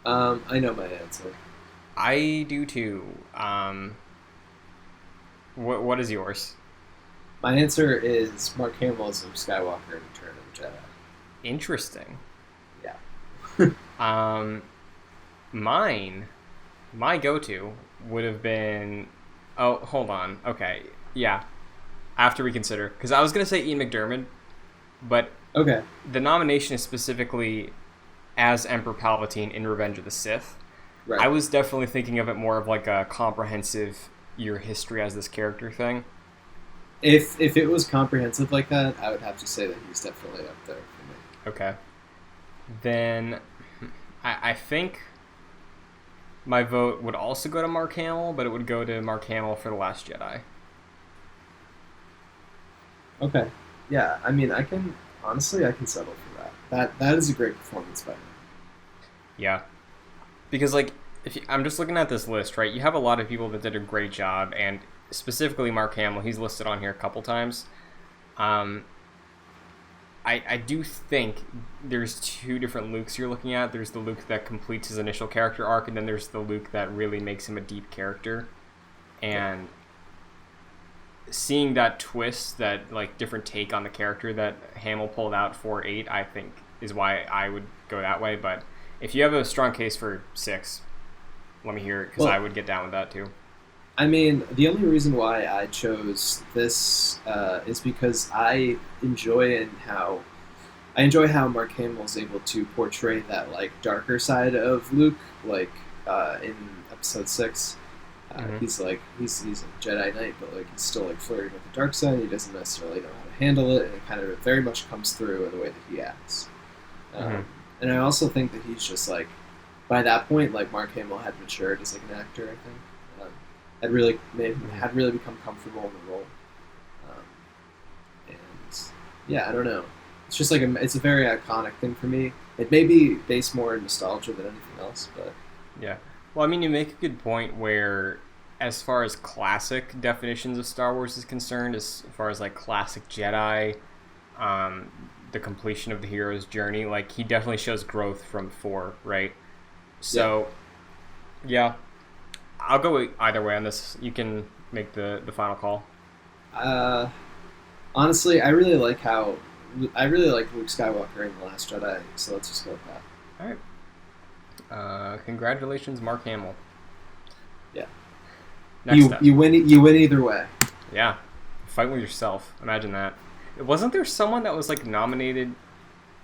I know my answer. I do too. What is yours? My answer is Mark Hamill as Luke Skywalker in Return of the Jedi. Interesting. Yeah. My go-to would have been... Oh, hold on. Okay, yeah. After we consider, because I was gonna say Ian McDiarmid, but okay, the nomination is specifically as Emperor Palpatine in Revenge of the Sith. Right. I was definitely thinking of it more of like a comprehensive your history as this character thing. If it was comprehensive like that, I would have to say that he's definitely up there for me. Okay. Then I think my vote would also go to Mark Hamill, but it would go to Mark Hamill for The Last Jedi. Okay. Yeah, I mean, I can settle for that. That is a great performance by him. Yeah. Because, like, I'm just looking at this list, right? You have a lot of people that did a great job, and specifically Mark Hamill, he's listed on here a couple times. I do think there's two different Lukes you're looking at. There's the Luke that completes his initial character arc, and then there's the Luke that really makes him a deep character. And seeing that twist, that like different take on the character that Hamill pulled out for 8, I think is why I would go that way. But if you have a strong case for 6, let me hear it, because I would get down with that too. I mean, the only reason why I chose this is because I enjoy how Mark Hamill is able to portray that like darker side of Luke, like in Episode 6. He's a Jedi Knight, but like he's still like flirting with the dark side. He doesn't necessarily know how to handle it, and it kind of very much comes through in the way that he acts. And I also think that he's just like, by that point, like Mark Hamill had matured as like an actor. I think had really become comfortable in the role. And yeah, I don't know. It's just like it's a very iconic thing for me. It may be based more in nostalgia than anything else, but yeah. Well, I mean, you make a good point where, as far as classic definitions of Star Wars is concerned, as far as like classic Jedi, the completion of the hero's journey, like he definitely shows growth from 4, right? So, yeah, I'll go either way on this. You can make the final call. Honestly, I really like Luke Skywalker in The Last Jedi, so let's just go with that. All right. Congratulations, Mark Hamill. Yeah. Next up. You win either way. Yeah. Fight with yourself. Imagine that. Wasn't there someone that was like nominated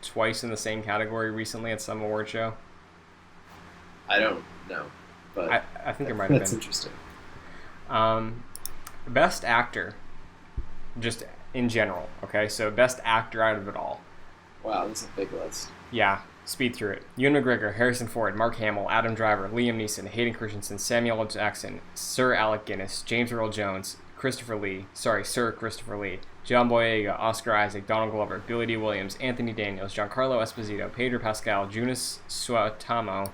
twice in the same category recently at some award show? I don't know, but I think there might have been. That's interesting. Best actor, just in general. Okay, so best actor out of it all. Wow, that's a big list. Yeah. Speed through it. Ewan McGregor, Harrison Ford, Mark Hamill, Adam Driver, Liam Neeson, Hayden Christensen, Samuel L. Jackson, Sir Alec Guinness, James Earl Jones, Sir Christopher Lee, John Boyega, Oscar Isaac, Donald Glover, Billy D. Williams, Anthony Daniels, Giancarlo Esposito, Pedro Pascal, Jonas Suotamo,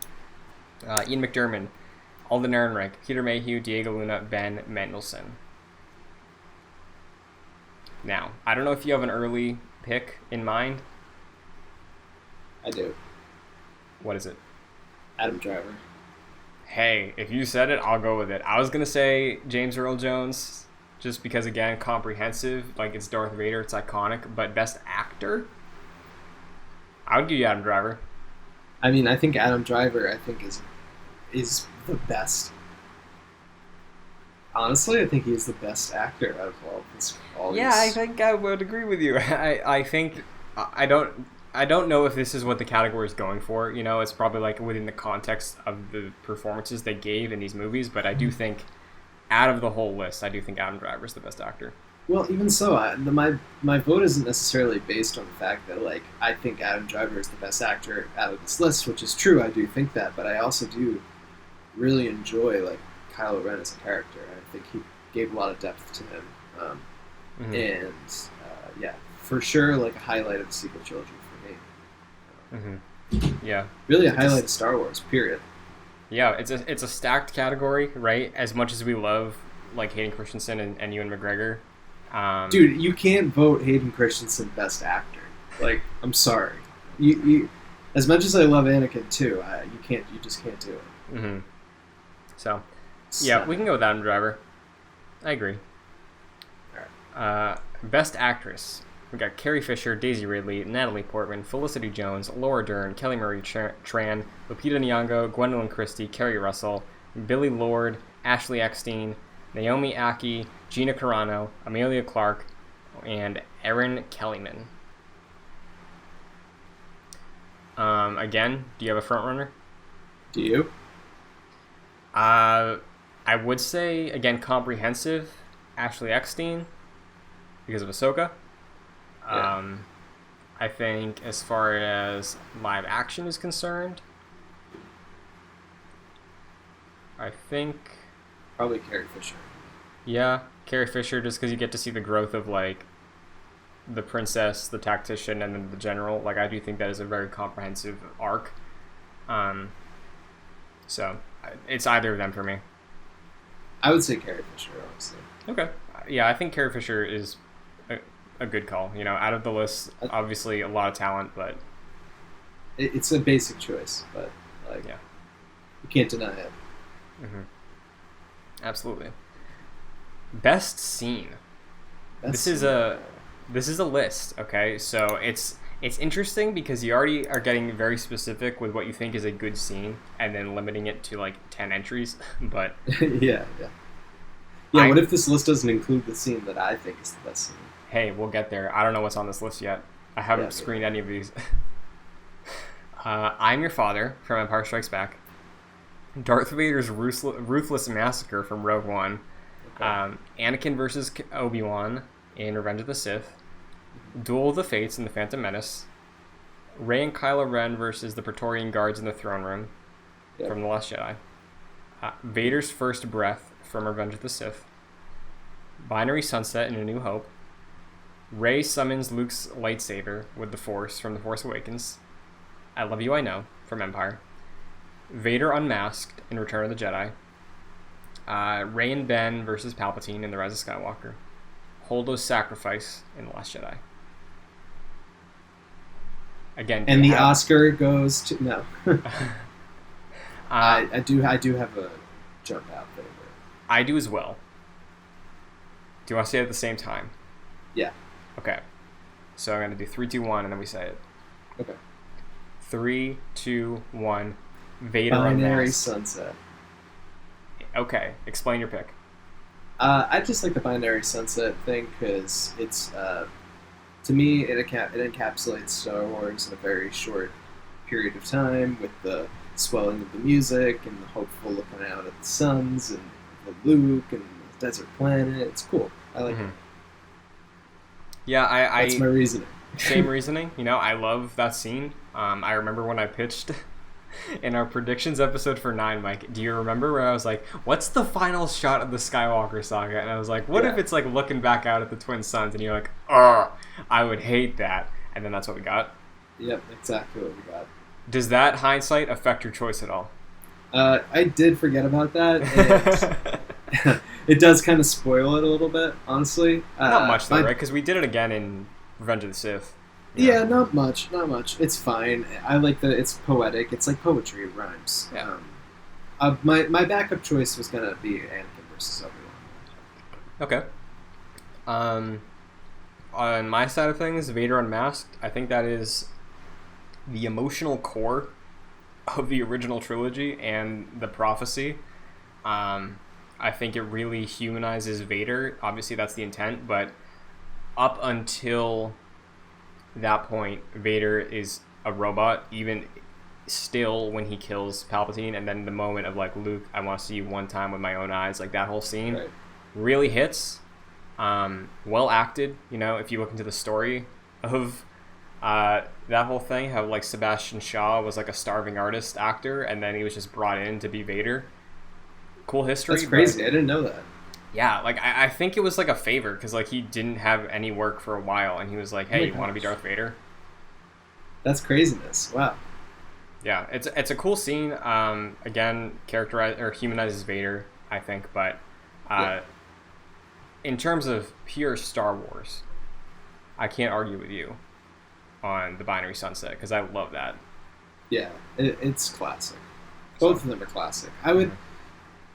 Ian McDermott, Alden Ehrenreich, Peter Mayhew, Diego Luna, Ben Mendelsohn. Now, I don't know if you have an early pick in mind. I do. What is it? Adam Driver. Hey, if you said it, I'll go with it. I was going to say James Earl Jones, just because, again, comprehensive. Like, it's Darth Vader, it's iconic. But best actor? I would give you Adam Driver. I mean, I think Adam Driver, is the best. Honestly, I think he's the best actor out of all Yeah, I think I would agree with you. I think I don't know if this is what the category is going for. You know, it's probably like within the context of the performances they gave in these movies. But I do think, out of the whole list, I do think Adam Driver is the best actor. Well, even so, my vote isn't necessarily based on the fact that like I think Adam Driver is the best actor out of this list, which is true. I do think that, but I also do really enjoy like Kylo Ren as a character. I think he gave a lot of depth to him, and yeah, for sure, like a highlight of the sequel trilogy for me. Yeah, really a highlight of Star Wars. Period. Yeah, it's a stacked category, right? As much as we love like Hayden Christensen and Ewan McGregor, dude, you can't vote Hayden Christensen best actor. Like, I'm sorry, you as much as I love Anakin too, you just can't do it. So, yeah, we can go with Adam Driver. I agree. Best actress. We got Carrie Fisher, Daisy Ridley, Natalie Portman, Felicity Jones, Laura Dern, Kelly Marie Tran, Lupita Nyong'o, Gwendolyn Christie, Kerry Russell, Billy Lord, Ashley Eckstein, Naomi Aki, Gina Carano, Amelia Clark, and Erin Kellyman. Again, do you have a front runner? Do you? I would say, again, comprehensive, Ashley Eckstein, because of Ahsoka. Yeah. I think as far as live action is concerned, I think... Probably Carrie Fisher. Yeah, Carrie Fisher, just because you get to see the growth of, like, the princess, the tactician, and then the general. Like, I do think that is a very comprehensive arc. So, it's either of them for me. I would say Carrie Fisher, honestly. Okay. Yeah, I think Carrie Fisher is a good call. You know, out of the list, obviously a lot of talent, but... It's a basic choice, but, like, yeah, you can't deny it. Absolutely. Best scene. This is a list, okay? So it's interesting because you already are getting very specific with what you think is a good scene and then limiting it to like 10 entries, but yeah. What if this list doesn't include the scene that I think is the best scene? Hey, we'll get there. I don't know what's on this list yet. I haven't screened any of these. I'm Your Father from Empire Strikes Back. Darth Vader's ruthless massacre from Rogue One. Okay. Anakin versus Obi-Wan in Revenge of the Sith. Duel of the Fates in The Phantom Menace. Rey and Kylo Ren versus the Praetorian Guards in the Throne Room from The Last Jedi. Vader's First Breath from Revenge of the Sith. Binary Sunset in A New Hope. Rey summons Luke's lightsaber with the Force from The Force Awakens. I Love You, I Know from Empire. Vader Unmasked in Return of the Jedi. Rey and Ben versus Palpatine in The Rise of Skywalker. Holdo's Sacrifice in The Last Jedi. Again, and the Oscar goes to no. I do have a jump out favorite. I do as well. Do you want to say it at the same time? Yeah. Okay. So I'm going to do 3, 2, 1, and then we say it. Okay. 3, 2, 1. Vader Binary Unmasked. Sunset. Okay. Explain your pick. I just like the Binary Sunset thing because it's, to me, it encapsulates Star Wars in a very short period of time with the swelling of the music and the hopeful looking out at the suns and the Luke and the desert planet. It's cool. I like it. Yeah, That's my reasoning. Same reasoning. You know, I love that scene. I remember when I pitched In our predictions episode for 9, Mike, do you remember where I was like, what's the final shot of the Skywalker saga? And I was like, what if it's like looking back out at the twin suns? And you're like, I would hate that. And then that's what we got. Yep, exactly what we got. Does that hindsight affect your choice at all? I did forget about that. And it does kind of spoil it a little bit, honestly. Not much though, right? Because we did it again in Revenge of the Sith. Yeah, not much. It's fine. I like that it's poetic. It's like poetry. It rhymes. Yeah. My backup choice was gonna be Anakin versus Obi-Wan. Okay. On my side of things, Vader Unmasked, I think that is the emotional core of the original trilogy and the prophecy. I think it really humanizes Vader. Obviously, that's the intent, but up until that point, Vader is a robot, even still when he kills Palpatine, and then the moment of like, Luke, I want to see you one time with my own eyes, like that whole scene really hits. Well acted, if you look into the story of that whole thing, how like Sebastian Shaw was like a starving artist actor, and then he was just brought in to be Vader. Cool history. That's crazy. I didn't know that. Yeah, like I think it was like a favor because like he didn't have any work for a while, and he was like, "Hey, you want to be Darth Vader?" That's craziness. Wow. Yeah, it's a cool scene. Again, characterize or humanizes Vader, I think, but in terms of pure Star Wars, I can't argue with you on the Binary Sunset because I love that. Yeah, it's classic. Both of them are classic. What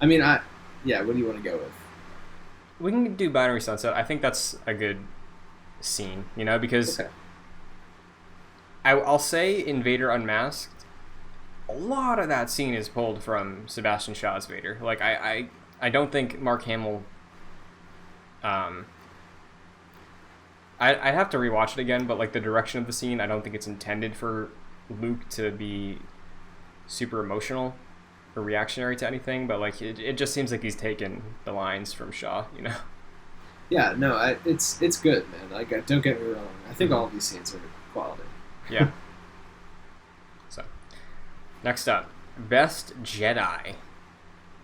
do you want to go with? We can do Binary Sunset. I think that's a good scene, because I'll say in Vader Unmasked, a lot of that scene is pulled from Sebastian Shaw's Vader. Like, I don't think Mark Hamill... I'd have to rewatch it again, but like the direction of the scene, I don't think it's intended for Luke to be super emotional or reactionary to anything, but like it just seems like he's taken the lines from Shaw, Yeah, no, it's good, man. Like, don't get me wrong. I think all of these scenes are quality. Yeah. So, next up, Best Jedi.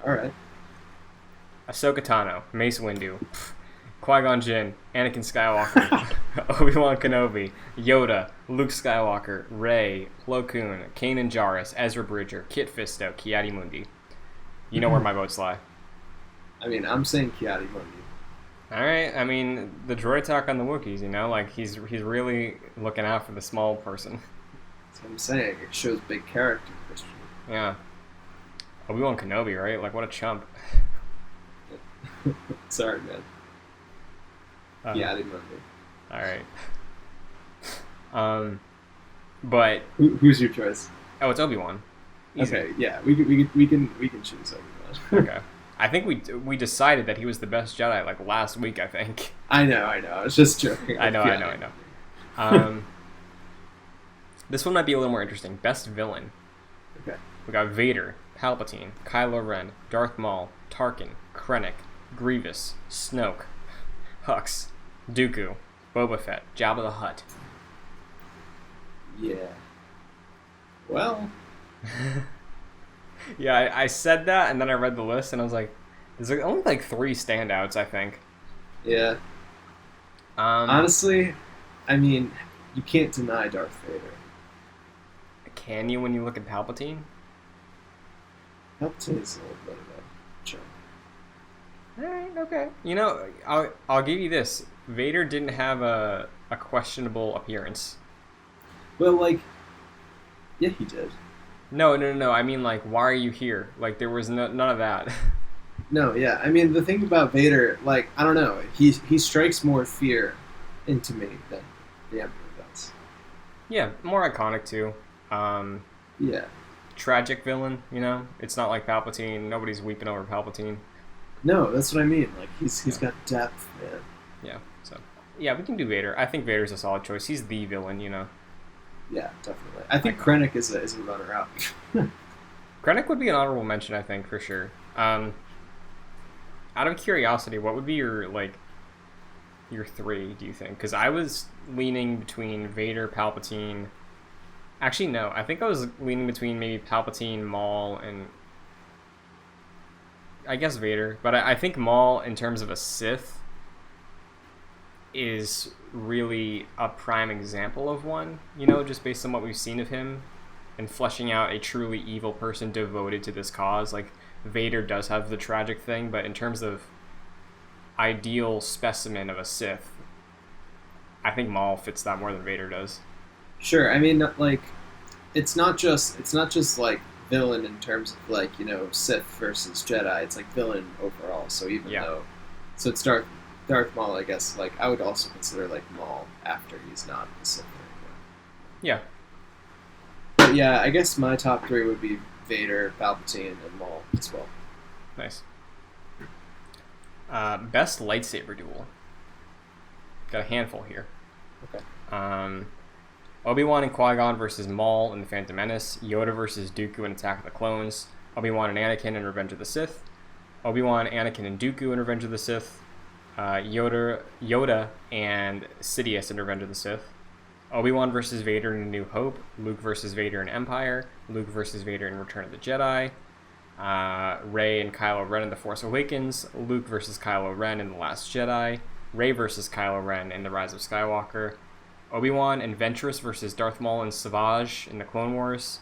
All right. Ahsoka Tano, Mace Windu, Qui-Gon Jinn, Anakin Skywalker, Obi-Wan Kenobi, Yoda, Luke Skywalker, Rey, Plo Koon, Kanan Jarrus, Ezra Bridger, Kit Fisto, Ki-Adi-Mundi. You know where my votes lie. I mean, I'm saying Ki-Adi-Mundi. All right. I mean, the droid talk on the Wookiees, like he's really looking out for the small person. That's what I'm saying. It shows big character, Christian. Yeah. Obi-Wan Kenobi, right? Like, what a chump. Sorry, man. Ki-Adi-Mundi. All right. But who's your choice? Oh, it's Obi-Wan. Easy. Okay, yeah, we can choose Obi-Wan. Okay. I think we decided that he was the best Jedi like last week, I think. I know. I was just joking. I know. This one might be a little more interesting. Best villain. Okay. We got Vader, Palpatine, Kylo Ren, Darth Maul, Tarkin, Krennic, Grievous, Snoke, Hux, Dooku, Boba Fett, Jabba the Hutt. Yeah. Well. Yeah, I said that, and then I read the list, and I was like, there's only like 3 standouts, I think. Yeah. Honestly, I mean, you can't deny Darth Vader. Can you when you look at Palpatine? Palpatine is a little bit of a joke. Alright, okay. I'll give you this. Vader didn't have a questionable appearance. Well, like, yeah, he did. No. I mean, like, why are you here? Like, there was none of that. No, yeah. I mean, the thing about Vader, like, I don't know. He strikes more fear into me than the Emperor does. Yeah, more iconic, too. Yeah. Tragic villain, It's not like Palpatine. Nobody's weeping over Palpatine. No, that's what I mean. Like, he's got depth, man. Yeah, so... Yeah, we can do Vader. I think Vader's a solid choice. He's the villain, Yeah, definitely. I think Krennic is a runner-up. Krennic would be an honorable mention, I think, for sure. Out of curiosity, what would be your 3, do you think? Because I was leaning between Vader, Palpatine, Actually, no. I think I was leaning between maybe Palpatine, Maul, and I guess Vader. But I think Maul, in terms of a Sith, is really a prime example of one. You know, just based on what we've seen of him, and fleshing out a truly evil person devoted to this cause. Like, Vader does have the tragic thing, but in terms of ideal specimen of a Sith, I think Maul fits that more than Vader does. Sure, I mean, like, it's not just like villain in terms of like Sith versus Jedi. It's like villain overall. So even though, so it's Darth Maul, I guess. Like I would also consider like Maul after he's not the Sith anymore. Yeah. But yeah, I guess my top three would be Vader, Palpatine, and Maul as well. Nice. Best lightsaber duel. Got a handful here. Okay. Obi-Wan and Qui-Gon versus Maul in The Phantom Menace. Yoda versus Dooku in Attack of the Clones. Obi-Wan and Anakin in Revenge of the Sith. Obi-Wan, Anakin, and Dooku in Revenge of the Sith. Yoda and Sidious in Revenge of the Sith. Obi-Wan versus Vader in A New Hope. Luke versus Vader in Empire. Luke versus Vader in Return of the Jedi. Rey and Kylo Ren in The Force Awakens. Luke versus Kylo Ren in The Last Jedi. Rey versus Kylo Ren in The Rise of Skywalker. Obi-Wan and Ventress versus Darth Maul and Savage in The Clone Wars.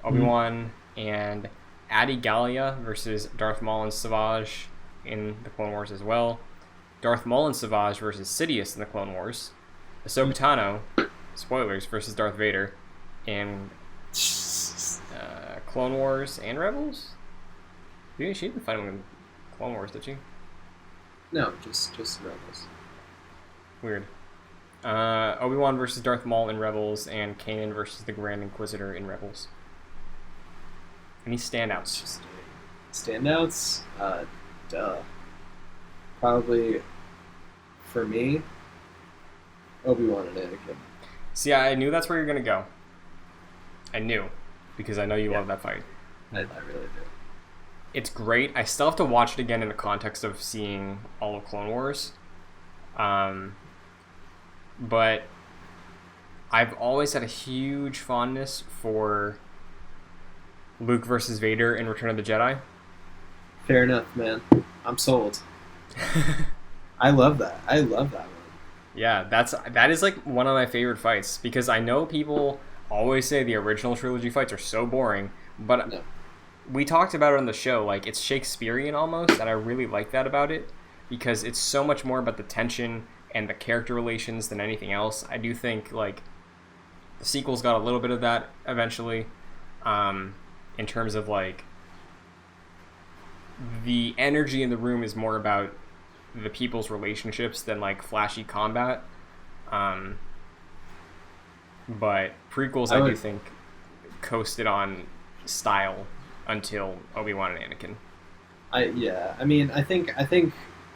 Obi-Wan and Adi Gallia versus Darth Maul and Savage in The Clone Wars as well. Darth Maul and Savage versus Sidious in The Clone Wars. Ahsoka Tano, spoilers, versus Darth Vader in Clone Wars and Rebels? She didn't fight him in Clone Wars, did she? No, just Rebels. Weird. Obi-Wan versus Darth Maul in Rebels, and Kanan versus the Grand Inquisitor in Rebels. Any standouts? Standouts? Probably, for me, Obi-Wan and Anakin. See, I knew that's where you're going to go. I knew, because I know you love that fight. I really do. It's great. I still have to watch it again in the context of seeing all of Clone Wars. But I've always had a huge fondness for Luke versus Vader in Return of the Jedi. Fair enough, man. I'm sold. I love that. I love that one. Yeah, that is like one of my favorite fights, because I know people always say the original trilogy fights are so boring, but No. we talked about it on the show, like it's Shakespearean almost, and I really like that about it, because it's so much more about the tension and the character relations than anything else. I do think like the sequels got a little bit of that eventually, in terms of like the energy in the room is more about the people's relationships than like flashy combat. But prequels, I do think coasted on style until Obi-Wan and Anakin. I mean, I think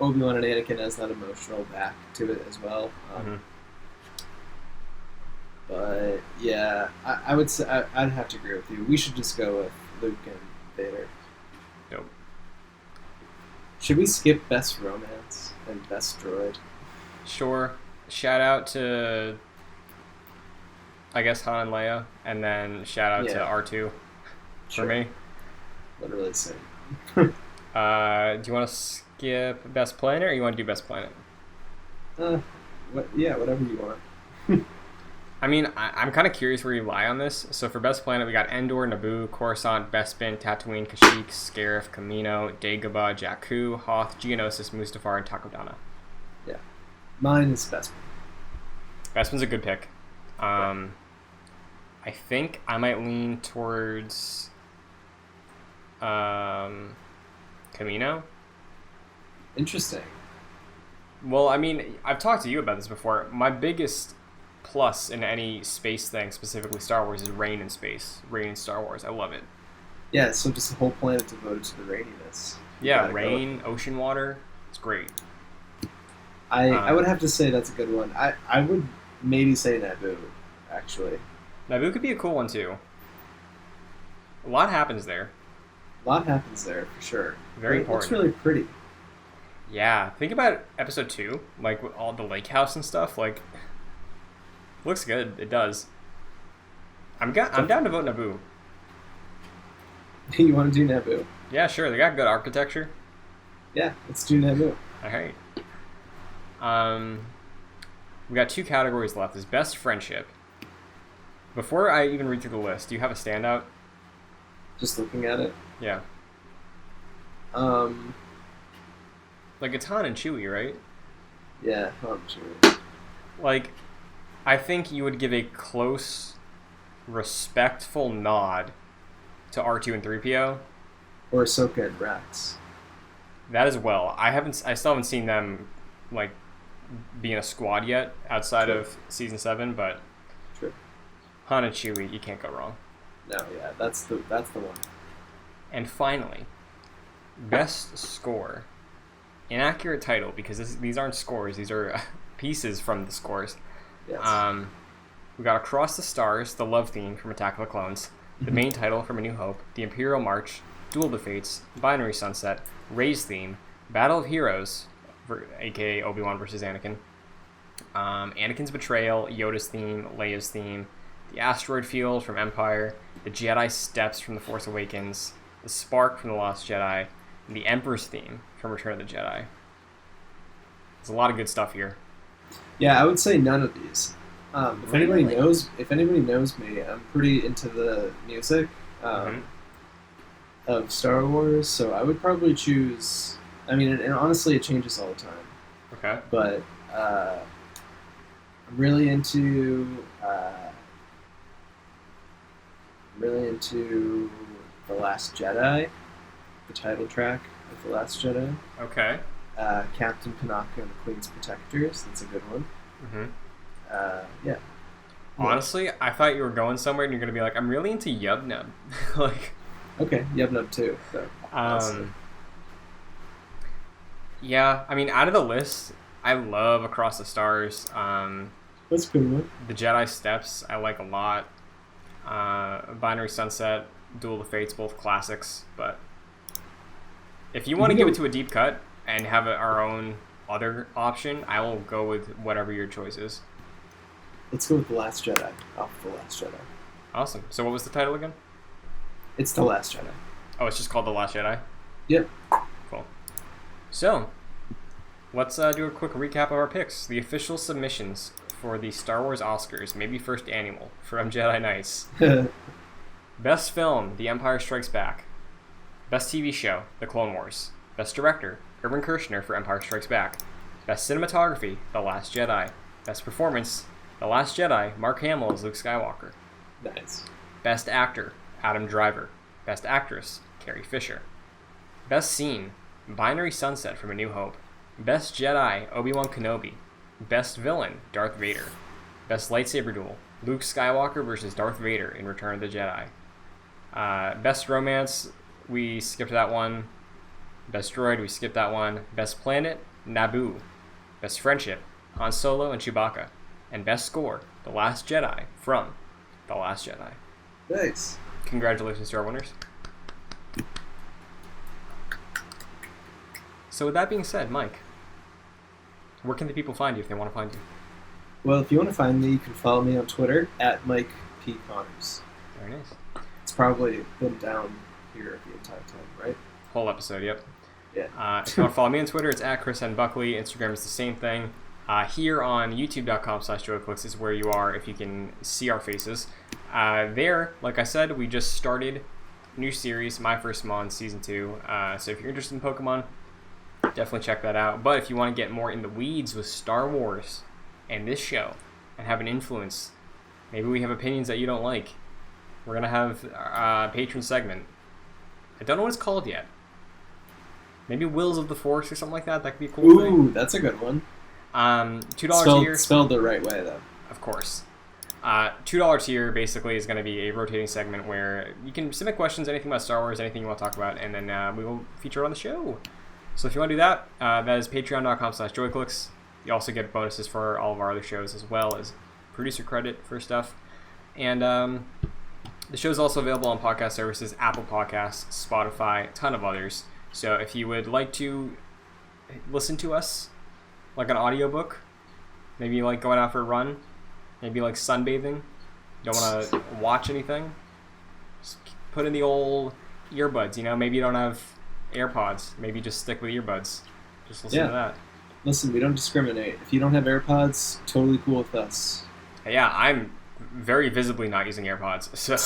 Obi-Wan and Anakin has that emotional back to it as well. But yeah, I would say I'd have to agree with you. We should just go with Luke and Vader. Dope. Should we skip best romance and best droid? Sure. Shout out to, I guess, Han and Leia, and then shout out to R2 for me. Literally same. Do you want to skip best planet, or you want to do best planet? Whatever you want. I mean, I'm kind of curious where you lie on this. So for best planet, we got Endor, Naboo, Coruscant, Bespin, Tatooine, Kashyyyk, Scarif, Kamino, Dagobah, Jakku, Hoth, Geonosis, Mustafar, and Takodana. Yeah. Mine is Bespin. Bespin's a good pick. I think I might lean towards Kamino. Interesting. Well, I mean, I've talked to you about this before. My biggest plus in any space thing, specifically Star Wars, is rain in space. Rain in Star Wars. I love it. Yeah, so just the whole planet devoted to the raininess. Yeah, rain, ocean water. It's great. I would have to say that's a good one. I would maybe say Naboo, actually. Naboo could be a cool one, too. A lot happens there. A lot happens there, for sure. Very important. It's really pretty. Yeah, think about episode 2, like with all the lake house and stuff. Like, looks good. It does. I'm down to vote Naboo. You want to do Naboo? Yeah, sure. They got good architecture. Yeah, let's do Naboo. All right. We got 2 categories left. Is best friendship. Before I even read through the list, do you have a standout? Just looking at it. Yeah. Like it's Han and Chewie, right? Yeah, I'm sure. Like, I think you would give a close, respectful nod to R2 and 3PO. Or Ahsoka and Rex. That as well. I still haven't seen them like be in a squad yet outside True. of season 7, but True. Han and Chewie, you can't go wrong. No, yeah, that's the one. And finally, best score. Inaccurate title because these aren't scores; these are pieces from the scores. Yes. We got Across the Stars, the love theme from Attack of the Clones, the main title from A New Hope, the Imperial March, Duel of the Fates, Binary Sunset, Rey's theme, Battle of Heroes, aka Obi-Wan versus Anakin, Anakin's Betrayal, Yoda's theme, Leia's theme, the Asteroid Field from Empire, the Jedi Steps from The Force Awakens, the Spark from The Lost Jedi, and the Emperor's theme from Return of the Jedi. There's a lot of good stuff here. Yeah, I would say none of these. If anybody knows me, I'm pretty into the music of Star Wars, so I would probably choose. I mean, and honestly, it changes all the time. Okay. But I'm really into. The Last Jedi, the title track of The Last Jedi. Okay. Captain Panaka and the Queen's Protectors. That's a good one. Yeah. Honestly, I thought you were going somewhere and you're going to be like, I'm really into Yub Nub. Like, okay, Yub Nub too. So, yeah, I mean, out of the list, I love Across the Stars. That's a good one. The Jedi Steps, I like a lot. Binary Sunset, Duel of the Fates, both classics. But if you want to give it to a deep cut and have our own other option, I will go with whatever your choice is. Let's go with The Last Jedi. Off The Last Jedi. Awesome. So what was the title again? It's The Last Jedi. Oh, it's just called The Last Jedi? Yep. Cool. So, let's do a quick recap of our picks. The official submissions for the Star Wars Oscars, maybe first annual, from Jedi Knights. Best film, The Empire Strikes Back. Best TV show, The Clone Wars. Best director, Irvin Kershner for Empire Strikes Back. Best cinematography, The Last Jedi. Best performance, The Last Jedi, Mark Hamill as Luke Skywalker. Nice. Best actor, Adam Driver. Best actress, Carrie Fisher. Best scene, Binary Sunset from A New Hope. Best Jedi, Obi-Wan Kenobi. Best villain, Darth Vader. Best lightsaber duel, Luke Skywalker versus Darth Vader in Return of the Jedi. Best romance, we skipped that one. Best droid, we skipped that one. Best planet, Naboo. Best friendship, Han Solo and Chewbacca. And best score, The Last Jedi from The Last Jedi. Nice. Congratulations to our winners. So with that being said, Mike, where can the people find you if they want to find you? Well, if you want to find me, you can follow me on Twitter at Mike P. Connors. Very nice. It's probably been down here the entire time, right? Whole episode, yep. Yeah. If you want to follow me on Twitter, it's at Chris N. Buckley. Instagram is the same thing. Here on youtube.com/JoyClicks is where you are if you can see our faces. There, like I said, we just started a new series, My First Mon, Season 2. So if you're interested in Pokemon, definitely check that out. But if you want to get more in the weeds with Star Wars and this show and have an influence, maybe we have opinions that you don't like, we're going to have a patron segment. I don't know what it's called yet. Maybe Wills of the Force or something like that. That could be a cool thing. Ooh, that's a good one. $2 tier. Spelled the right way, though. Of course. $2 tier basically is going to be a rotating segment where you can submit questions, anything about Star Wars, anything you want to talk about, and then we will feature it on the show. So if you want to do that, that is patreon.com/joyclicks. You also get bonuses for all of our other shows as well as producer credit for stuff. And the show is also available on podcast services, Apple Podcasts, Spotify, a ton of others. So if you would like to listen to us like an audiobook, maybe like going out for a run, maybe like sunbathing, don't want to watch anything, just put in the old earbuds. Maybe you don't have AirPods. Maybe just stick with earbuds. Just listen to that. Listen, we don't discriminate. If you don't have AirPods, totally cool with us. Yeah, I'm very visibly not using AirPods. So.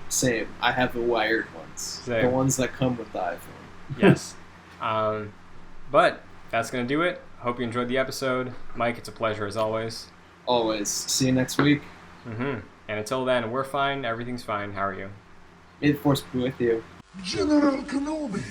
Same. I have the wired ones. Same. The ones that come with the iPhone. Yes. But that's going to do it. Hope you enjoyed the episode. Mike, it's a pleasure as always. Always. See you next week. And until then, we're fine. Everything's fine. How are you? May the Force be with you. General Kenobi.